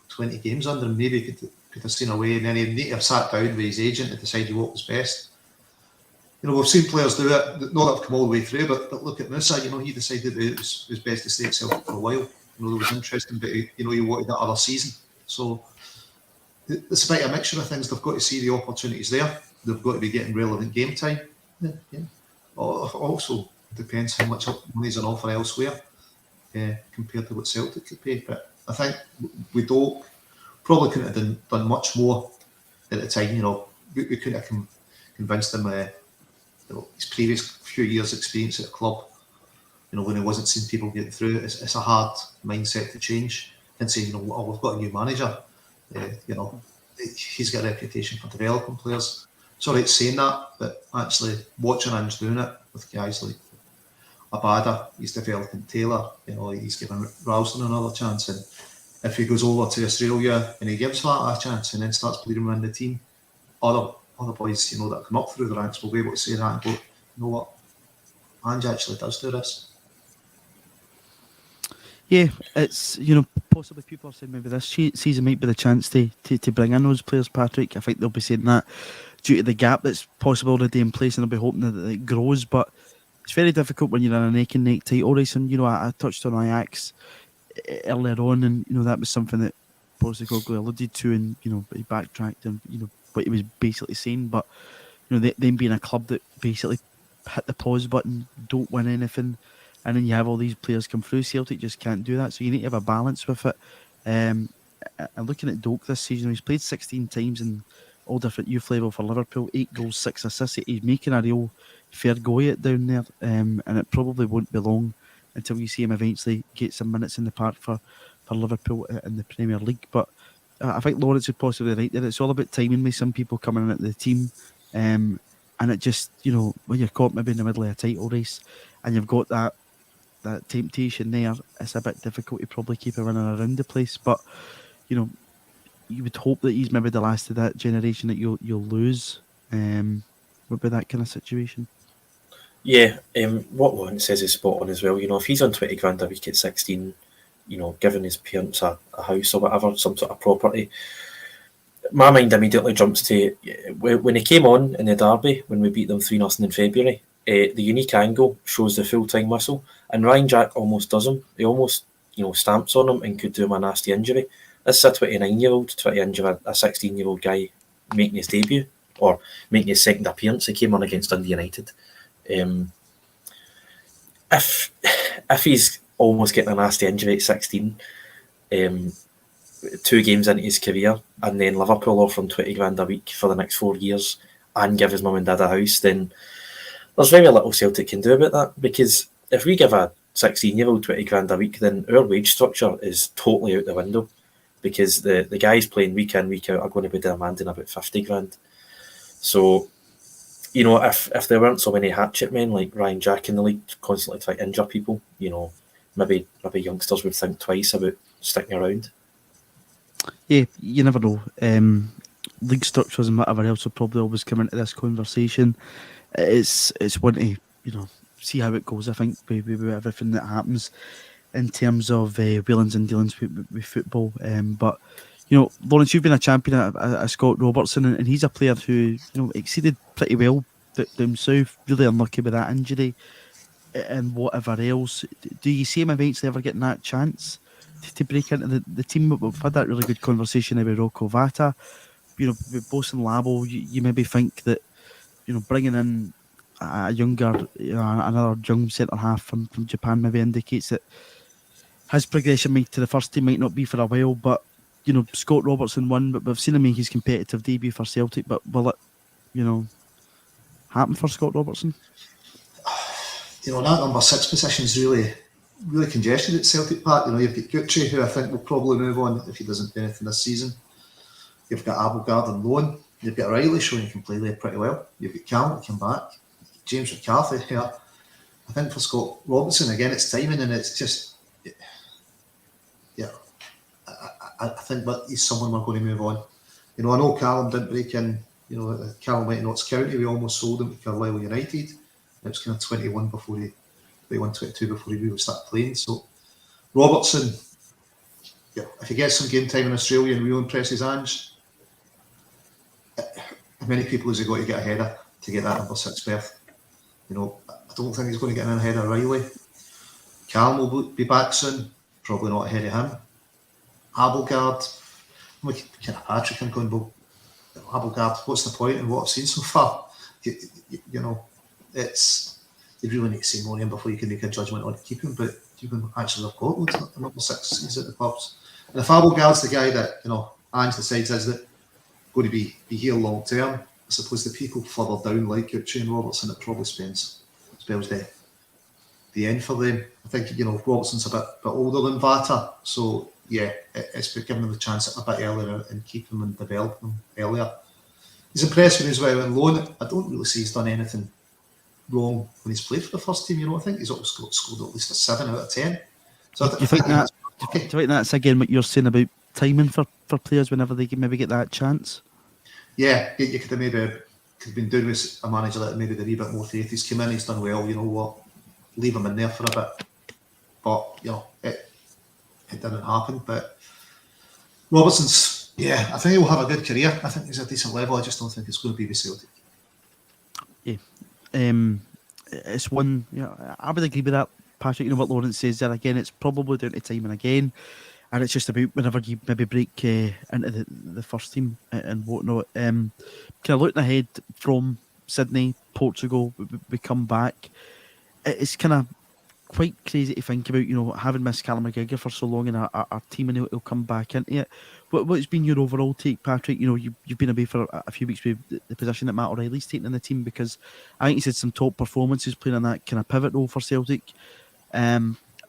20 games under him, maybe he could have seen a way, and then he'd need to have sat down with his agent and decided what was best. We've seen players do it, not that have come all the way through, but look at Musa, he decided it was best to stay at Celtic for a while. There was interesting, but he wanted that other season. So it's about a mixture of things. They've got to see the opportunities there. They've got to be getting relevant game time. Yeah. Also depends how much money's on offer elsewhere compared to what Celtic could pay. But I think we probably couldn't have done much more at the time. We couldn't have convinced him his previous few years' experience at the club. When he wasn't seeing people getting through, it's a hard mindset to change. And say, we've got a new manager. He's got a reputation for developing players. It's all right saying that, but actually watching Ange doing it with guys like Abada, he's developing Taylor, he's giving Ralston another chance, and if he goes over to Australia and he gives that a chance and then starts playing him in the team, other boys, that come up through the ranks will be able to say that and go, you know what, Ange actually does do this. Yeah, it's, possibly people are saying maybe this season might be the chance to bring in those players, Patrick. I think they'll be saying that due to the gap that's possible already in place, and they'll be hoping that it grows. But it's very difficult when you're in a neck-and-neck title race. And, I touched on Ajax earlier on, and, that was something that Postecoglou alluded to, and, he backtracked and, what he was basically saying. But, them being a club that basically hit the pause button, don't win anything, and then you have all these players come through. Celtic just can't do that, so you need to have a balance with it. And looking at Doak this season, he's played 16 times in all different youth level for Liverpool, 8 goals, 6 assists. He's making a real fair go at it down there, and it probably won't be long until you see him eventually get some minutes in the park for Liverpool in the Premier League. But I think Lawrence is possibly right there. It's all about timing with some people coming in at the team, and it just, when you're caught maybe in the middle of a title race and you've got that temptation there, it's a bit difficult to probably keep it running around the place. But you would hope that he's maybe the last of that generation that you'll lose would be that kind of situation. Yeah, what Lawrence says is spot on as well. If he's on 20 grand a week at 16, giving his parents a house or whatever, some sort of property, my mind immediately jumps to when he came on in the derby when we beat them 3-0 in February. The unique angle shows the full-time whistle, and Ryan Jack almost does him. He almost stamps on him and could do him a nasty injury. This is a 29-year-old trying to injure a 16-year-old guy making his debut or making his second appearance. He came on against Dundee United. If he's almost getting a nasty injury at 16, 2 games into his career, and then Liverpool offer him 20 grand a week for the next 4 years and give his mum and dad a house, then there's very little Celtic can do about that, because if we give a 16-year-old 20 grand a week, then our wage structure is totally out the window, because the guys playing week in, week out are going to be demanding about 50 grand. So, if there weren't so many hatchet men like Ryan Jack in the league constantly trying to injure people, maybe youngsters would think twice about sticking around. Yeah, you never know. League structures and whatever else will probably always come into this conversation. It's one to see how it goes. I think with everything that happens in terms of wheelings and dealings with football. But Lawrence, you've been a champion at Scott Robertson, and he's a player who exceeded pretty well down south. Really unlucky with that injury and whatever else. Do you see him eventually ever getting that chance to break into the team? We've had that really good conversation about Rocco Vata. With Bosun Labo, you maybe think that bringing in a younger, another young centre half from Japan maybe indicates that his progression to the first team might not be for a while. But Scott Robertson won, but we've seen him make his competitive debut for Celtic. But will it happen for Scott Robertson? That number 6 position is really congested at Celtic Park. You've got Gucci, who I think will probably move on if he doesn't do anything this season. You've got Abelgard on loan. You've got Riley showing he can play there pretty well. You've got Callum to come back. James McCarthy here. I think for Scott Robertson, again, it's timing, and it's just, I think that he's someone we're going to move on. I know Callum didn't break in. Callum went to Notts County. We almost sold him to Carlisle United. It was kind of 21 before he 22 before he really started playing. So Robertson, if he gets some game time in Australia and really impresses Ange, how many people has he got to get ahead of to get that number 6 berth? I don't think he's going to get in ahead of Riley. Callum will be back soon, probably not ahead of him. Abelgard, kind of Patrick, I'm going, well, Abelgard, what's the point in what I've seen so far? It's, you really need to see more of him before you can make a judgment on to keep him, but you can actually have got loads of number 6 he's at the pubs. And if Abelgard's the guy that, Ange decides is that going to be here long term, I suppose the people further down like Gucci and Robertson, it probably spells the end for them. I think Robertson's a bit older than Vata, so yeah, it's giving them the chance a bit earlier and keep them and develop them earlier. He's impressed me as well in loan. I don't really see he's done anything wrong when he's played for the first team. I think he's always scored at least a 7 out of 10. So do you think that's again what you're saying about timing for players whenever they can maybe get that chance? Yeah, you could have been doing with a manager that maybe they're a bit more faith. He's come in, he's done well. You know what? Leave him in there for a bit. But it didn't happen. But Robertson's, I think he'll have a good career. I think he's a decent level. I just don't think it's going to be with Celtic. Yeah, it's one. I would agree with that, Patrick. What Lawrence says there again. It's probably down to timing again. And it's just about whenever you maybe break into the first team and whatnot. Kind of looking ahead from Sydney, Portugal, we come back. It's kind of quite crazy to think about, having missed Callum McGregor for so long and our team, and he'll come back into it. What's been your overall take, Patrick? You've been away for a few weeks with the position that Matt O'Reilly's taken in the team, because I think he's had some top performances playing in that kind of pivot role for Celtic.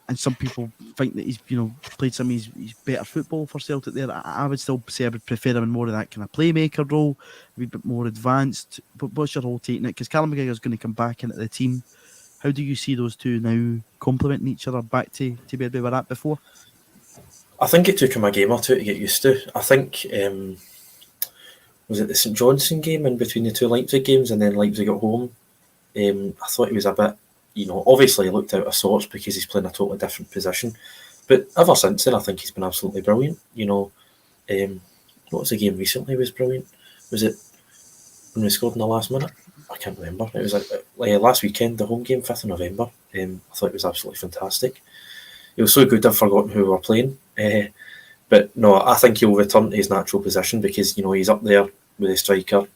And some people think that he's, played some of his better football for Celtic there. I would still say I would prefer him in more of that kind of playmaker role, a wee bit more advanced. But what's your whole take on it? Because Callum McGregor's going to come back into the team. How do you see those two now complementing each other back to where they were at before? I think it took him a game or two to get used to. I think, was it the St Johnstone game in between the two Leipzig games and then Leipzig at home? I thought he was a bit, obviously he looked out of sorts because he's playing a totally different position. But ever since then, I think he's been absolutely brilliant. What was the game recently was brilliant? Was it when we scored in the last minute? I can't remember. It was like last weekend, the home game, 5th of November. I thought it was absolutely fantastic. he was so good I've forgotten who we were playing. But no, I think he'll return to his natural position because he's up there with the striker,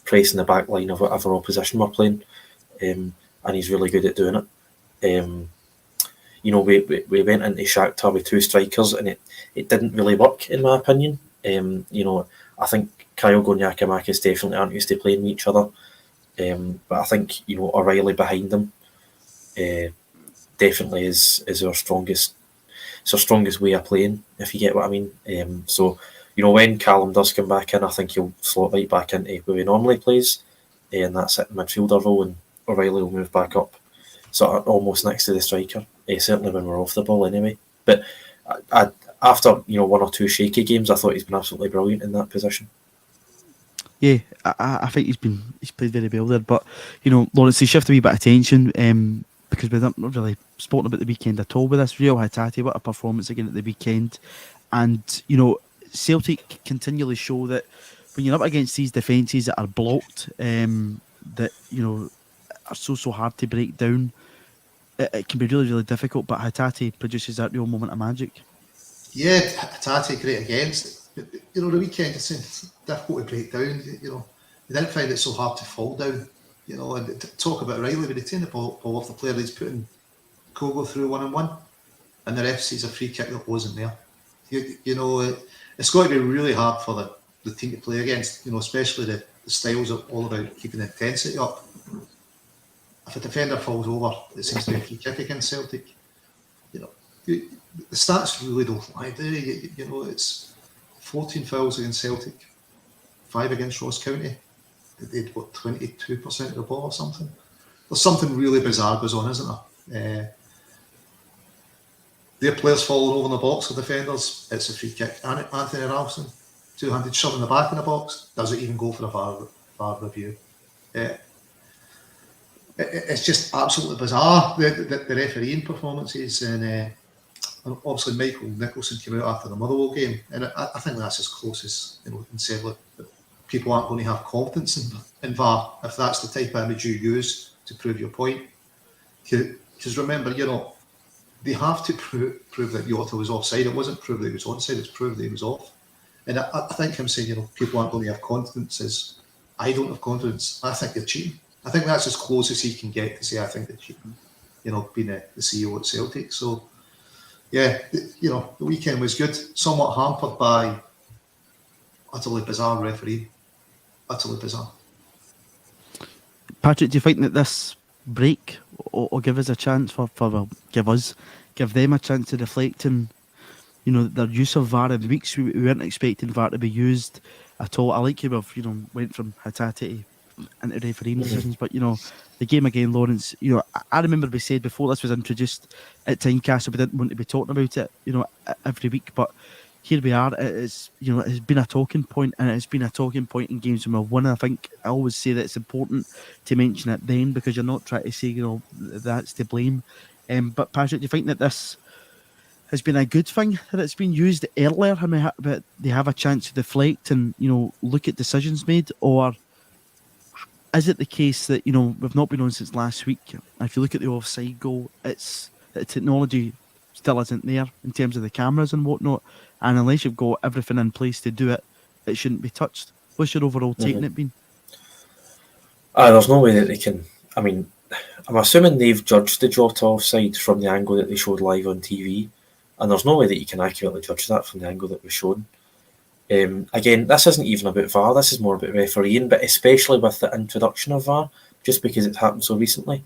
pressing the back line of whatever opposition we're playing, and he's really good at doing it. We went into Shakhtar with two strikers and it didn't really work in my opinion. I think Kyogo and Giakoumakis definitely aren't used to playing with each other. But I think O'Reilly behind them definitely is our strongest. It's our strongest way of playing, if you get what I mean. So when Callum does come back in, I think he'll slot right back into where he normally plays, and that's it, midfielder role, and O'Reilly will move back up, sort of almost next to the striker. Certainly when we're off the ball, anyway. But after 1 or 2 shaky games, I thought he's been absolutely brilliant in that position. Yeah, I think he's played very well there. But Lawrence, he shifted a wee bit of attention because we're not really spoken about the weekend at all with this. Real Hatate, what a performance again at the weekend. And Celtic continually show that when you're up against these defences that are blocked, that are so hard to break down, it can be really, really difficult. But Hatate produces that real moment of magic. Yeah, Hatate great against. But, the weekend it's difficult to break down. You didn't find it so hard to fall down. And talk about Riley when he taken the ball off the player, he's putting Kogo through 1-on-1, and the ref sees a free kick that wasn't there. It's got to be really hard for the team to play against. Especially the styles are all about keeping the intensity up. If a defender falls over, it seems to be a free kick against Celtic. The stats really don't lie, do they? It's 14 fouls against Celtic, 5 against Ross County. They did 22% of the ball or something. There's something really bizarre goes on, isn't there? Their players falling over in the box of defenders, it's a free kick. Anthony Ralston, 2-handed shove in the back in the box, doesn't even go for a VAR review. It's just absolutely bizarre, the refereeing performances. And obviously Michael Nicholson came out after the Motherwell game, and I think that's as close as in said, look, people aren't going to have confidence in VAR if that's the type of image you use to prove your point. Because remember, they have to prove that Jota was offside. It wasn't prove that he was onside, it's prove that he was off. And I think him saying, people aren't going to have confidence is, I don't have confidence. I think they're cheating. I think that's as close as he can get to say, I think they're cheating, being the CEO at Celtic. So, yeah, the weekend was good, somewhat hampered by utterly bizarre referee. Utterly bizarre. Patrick, do you think that this break will give us a chance give them a chance to reflect on their use of VAR in the weeks we weren't expecting VAR to be used at all? I like how we've went from Hatate into refereeing decisions, but the game again, Lawrence, I remember we said before this was introduced at Timecast, we didn't want to be talking about it every week, but here we are. It's it's been a talking point, and it's been a talking point in games when we've won. I think I always say that it's important to mention it then, because you're not trying to say that's to blame. But Patrick, do you think that this has been a good thing that it's been used earlier, but they have a chance to deflect and look at decisions made, or is it the case that we've not been on since last week? If you look at the offside goal, it's the technology still isn't there in terms of the cameras and whatnot, and unless you've got everything in place to do it, it shouldn't be touched. What's your overall take on it been? There's no way that they can. I mean, I'm assuming they've judged the Jota offside from the angle that they showed live on TV, and there's no way that you can accurately judge that from the angle that was shown. Again, this isn't even about VAR, this is more about refereeing, but especially with the introduction of VAR, just because it's happened so recently,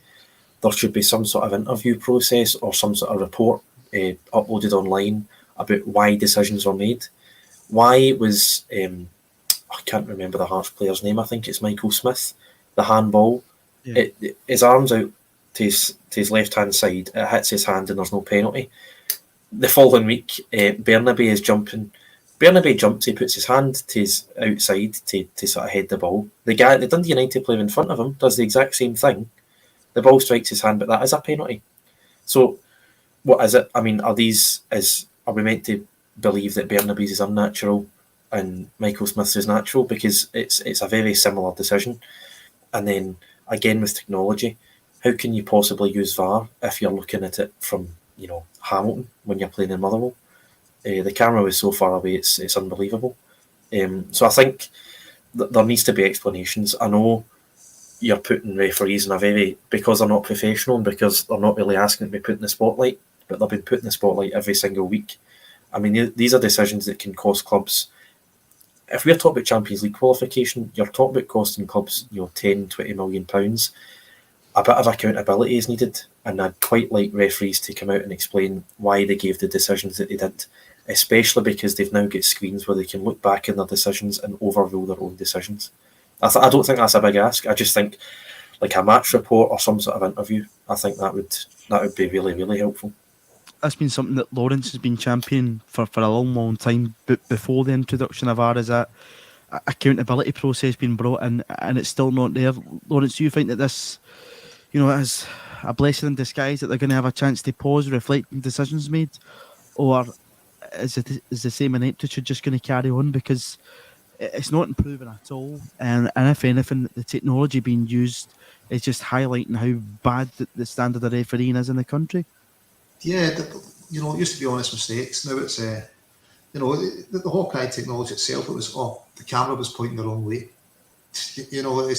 there should be some sort of interview process or some sort of report uploaded online about why decisions were made. Why was, I can't remember the Hearts player's name, I think it's Michael Smith, the handball, his arm's out to his left-hand side, it hits his hand and there's no penalty. The following week, Bernabe is jumping. Bernabe jumps, he puts his hand to his outside to sort of head the ball. The Dundee United player in front of him does the exact same thing. The ball strikes his hand, but that is a penalty. So, what is it? I mean, are we meant to believe that Bernabe's is unnatural and Michael Smith's is natural? Because it's a very similar decision. And then, again, with technology, how can you possibly use VAR if you're looking at it from Hamilton when you're playing in Motherwell. The camera was so far away, it's unbelievable. So I think there needs to be explanations. I know you're putting referees in because they're not professional and because they're not really asking to be put in the spotlight, but they've been put in the spotlight every single week. I mean, these are decisions that can cost clubs. If we're talking about Champions League qualification, you're talking about costing clubs, 10, 20 million pounds. A bit of accountability is needed, and I'd quite like referees to come out and explain why they gave the decisions that they did, especially because they've now got screens where they can look back in their decisions and overrule their own decisions. I don't think that's a big ask. I just think like a match report or some sort of interview, I think that would be really, really helpful. That's been something that Lawrence has been championing for a long time, but before the introduction of VAR, is that accountability process being brought in, and it's still not there. Lawrence, do you think that this, is a blessing in disguise, that they're going to have a chance to pause, reflect on decisions made, or is the same ineptitude just going to carry on because it's not improving at all? And if anything, the technology being used is just highlighting how bad the standard of refereeing is in the country. Yeah, it used to be honest mistakes. Now it's, the Hawkeye technology itself, it was, the camera was pointing the wrong way. It's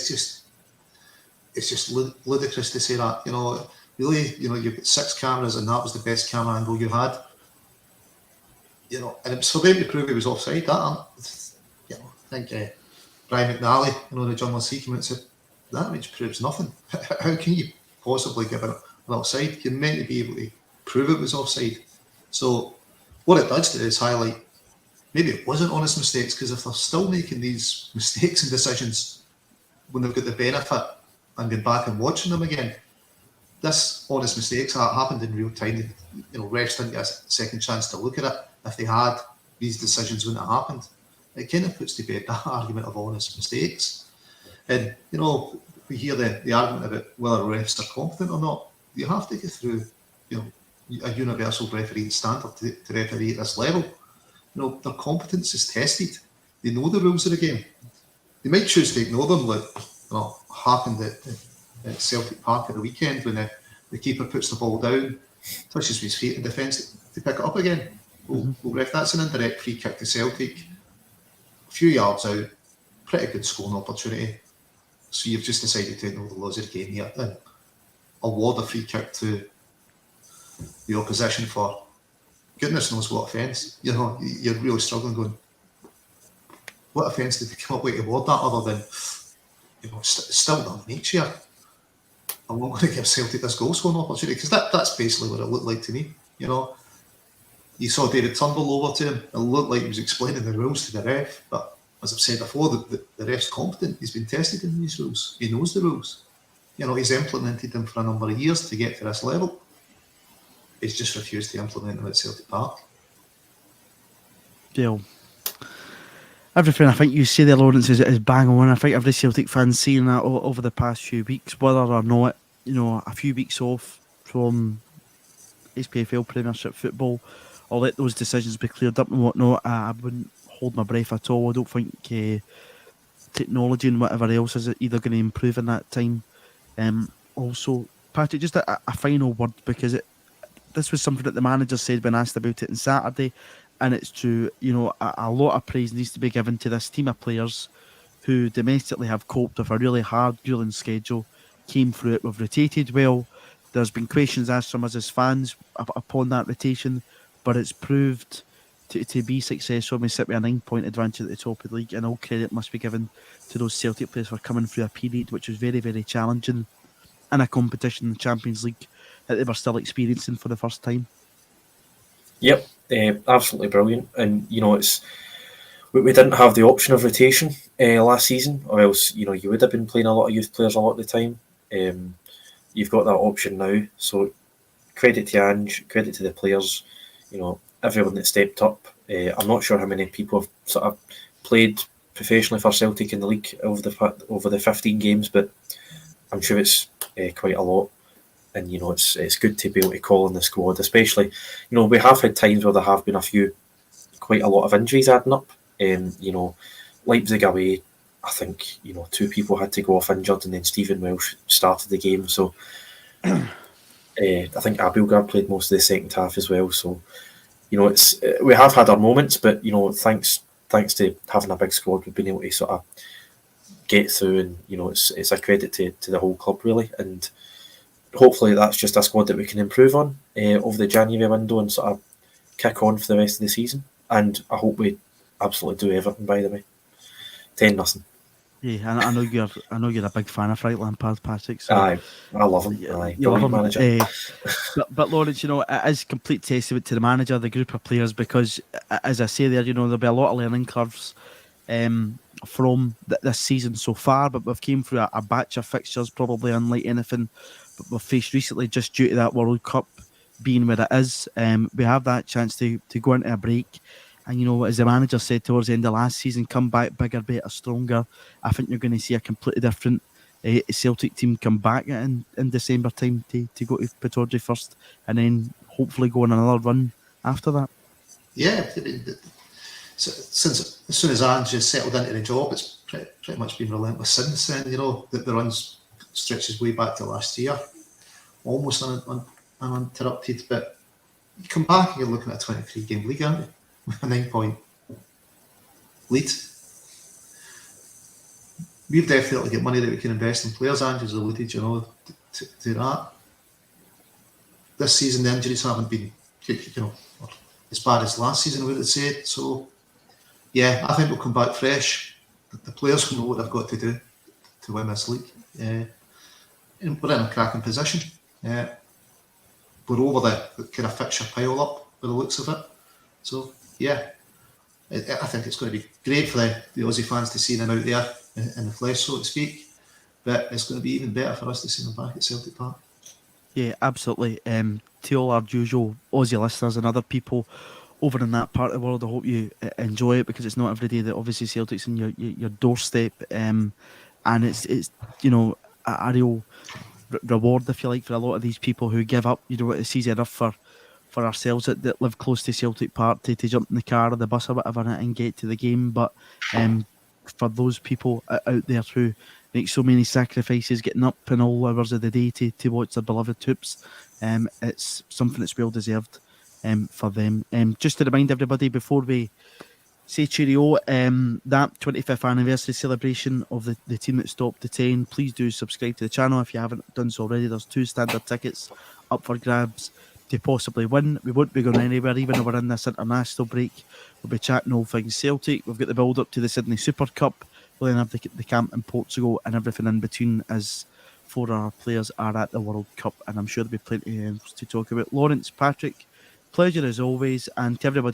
just ludicrous to say that. Really, you've got 6 cameras and that was the best camera angle you had. And it was for them to prove he was offside. I think Brian McNally, the journalist, he came out and said, that which proves nothing. How can you possibly give an offside? You're meant to be able to prove it was offside. So what it does do is highlight, maybe it wasn't honest mistakes, because if they're still making these mistakes and decisions when they've got the benefit and going back and watching them again, this honest mistakes happened in real time. Refs didn't get a second chance to look at it. If they had, these decisions wouldn't have happened. It kind of puts to bed that argument of honest mistakes. And, we hear the argument about whether refs are competent or not. You have to go through, a universal refereeing standard to referee at this level. Their competence is tested. They know the rules of the game. They might choose to ignore them, like happened at Celtic Park at the weekend when the keeper puts the ball down, touches with his feet in defence to pick it up again. Well, ref, that's an indirect free kick to Celtic. A few yards out, pretty good scoring opportunity. So you've just decided to ignore the laws of the game here and award a free kick to the opposition for goodness knows what offence. You're really struggling going, what offence did they come up with to award that other than, it's still done each year. I'm not going to give Celtic this goal scoring opportunity because that's basically what it looked like to me. You saw David Turnbull over to him. It looked like he was explaining the rules to the ref, but as I've said before, the ref's competent. He's been tested in these rules. He knows the rules. He's implemented them for a number of years to get to this level. He's just refused to implement them at Celtic Park. Yeah. Everything I think you say there, Lawrence, is bang on. I think every Celtic fan's seen that over the past few weeks, whether or not, a few weeks off from SPFL Premiership football, or let those decisions be cleared up and whatnot. I wouldn't hold my breath at all. I don't think technology and whatever else is either going to improve in that time. Also, Patrick, just a final word, because this was something that the manager said when asked about it on Saturday, and it's true. A lot of praise needs to be given to this team of players who domestically have coped with a really hard grueling schedule, came through it, we've rotated well. There's been questions asked from us as fans upon that rotation, but it's proved to be successful. We sit with a 9-point advantage at the top of the league, and all credit must be given to those Celtic players for coming through a period which was very, very challenging in a competition in the Champions League that they were still experiencing for the first time. Yep, absolutely brilliant. And we didn't have the option of rotation last season, or else you would have been playing a lot of youth players a lot of the time. You've got that option now, so credit to Ange, credit to the players. Everyone that stepped up. I'm not sure how many people have sort of played professionally for Celtic in the league over the 15 games, but I'm sure it's quite a lot. And it's good to be able to call on the squad, especially we have had times where there have been quite a lot of injuries adding up. Leipzig away, I think 2 people had to go off injured, and then Stephen Welsh started the game. So I think Abelgard played most of the second half as well. So it's we have had our moments, but thanks to having a big squad, we've been able to sort of get through, and it's a credit to the whole club really, and hopefully that's just a squad that we can improve on over the January window and sort of kick on for the rest of the season. And I hope we absolutely do everything. By the way, 10-0. Yeah, I know you're a big fan of Frank Lampard, Patrick. So Aye, I love him. yeah, Aye, you love brilliant him. manager. But Lawrence, it is complete testament to the manager, the group of players, because as I say there, there'll be a lot of learning curves from this season so far. But we've came through a batch of fixtures, probably unlike anything but we've faced recently, just due to that World Cup being where it is. We have that chance to go into a break. And as the manager said towards the end of last season, come back bigger, better, stronger. I think you're going to see a completely different Celtic team come back in December time to go to Pittodrie first, and then hopefully go on another run after that. Yeah, since as soon as Ange has settled into the job, it's pretty much been relentless since then. The runs stretches way back to last year, almost uninterrupted. But you come back and you're looking at a 23-game league, aren't you? With a 9-point lead. We've definitely got money that we can invest in players. Ange has alluded, to that. This season, the injuries haven't been, as bad as last season, I would have said. So, yeah, I think we'll come back fresh. The players will know what they've got to do to win this league. And we're in a cracking position. We're over the kind of fixture pile up by the looks of it. So, yeah, I think it's going to be great for the Aussie fans to see them out there in the flesh, so to speak. But it's going to be even better for us to see them back at Celtic Park. Yeah, absolutely. To all our usual Aussie listeners and other people over in that part of the world, I hope you enjoy it, because it's not every day that obviously Celtic's in your doorstep, and it's a real reward, if you like, for a lot of these people who give up. It's easy enough for ourselves that live close to Celtic Park to jump in the car or the bus or whatever and get to the game, but for those people out there who make so many sacrifices, getting up in all hours of the day to watch their beloved Hoops, it's something that's well deserved for them. Just to remind everybody before we say cheerio, that 25th anniversary celebration of the team that stopped the 10, please do subscribe to the channel if you haven't done so already. There's 2 standard tickets up for grabs to possibly win. We won't be going anywhere, even though we're in this international break. We'll be chatting all things Celtic. We've got the build up to the Sydney Super Cup. We'll then have the camp in Portugal and everything in between, as 4 of our players are at the World Cup, and I'm sure there'll be plenty to talk about. Lawrence, Patrick, pleasure as always, and to everybody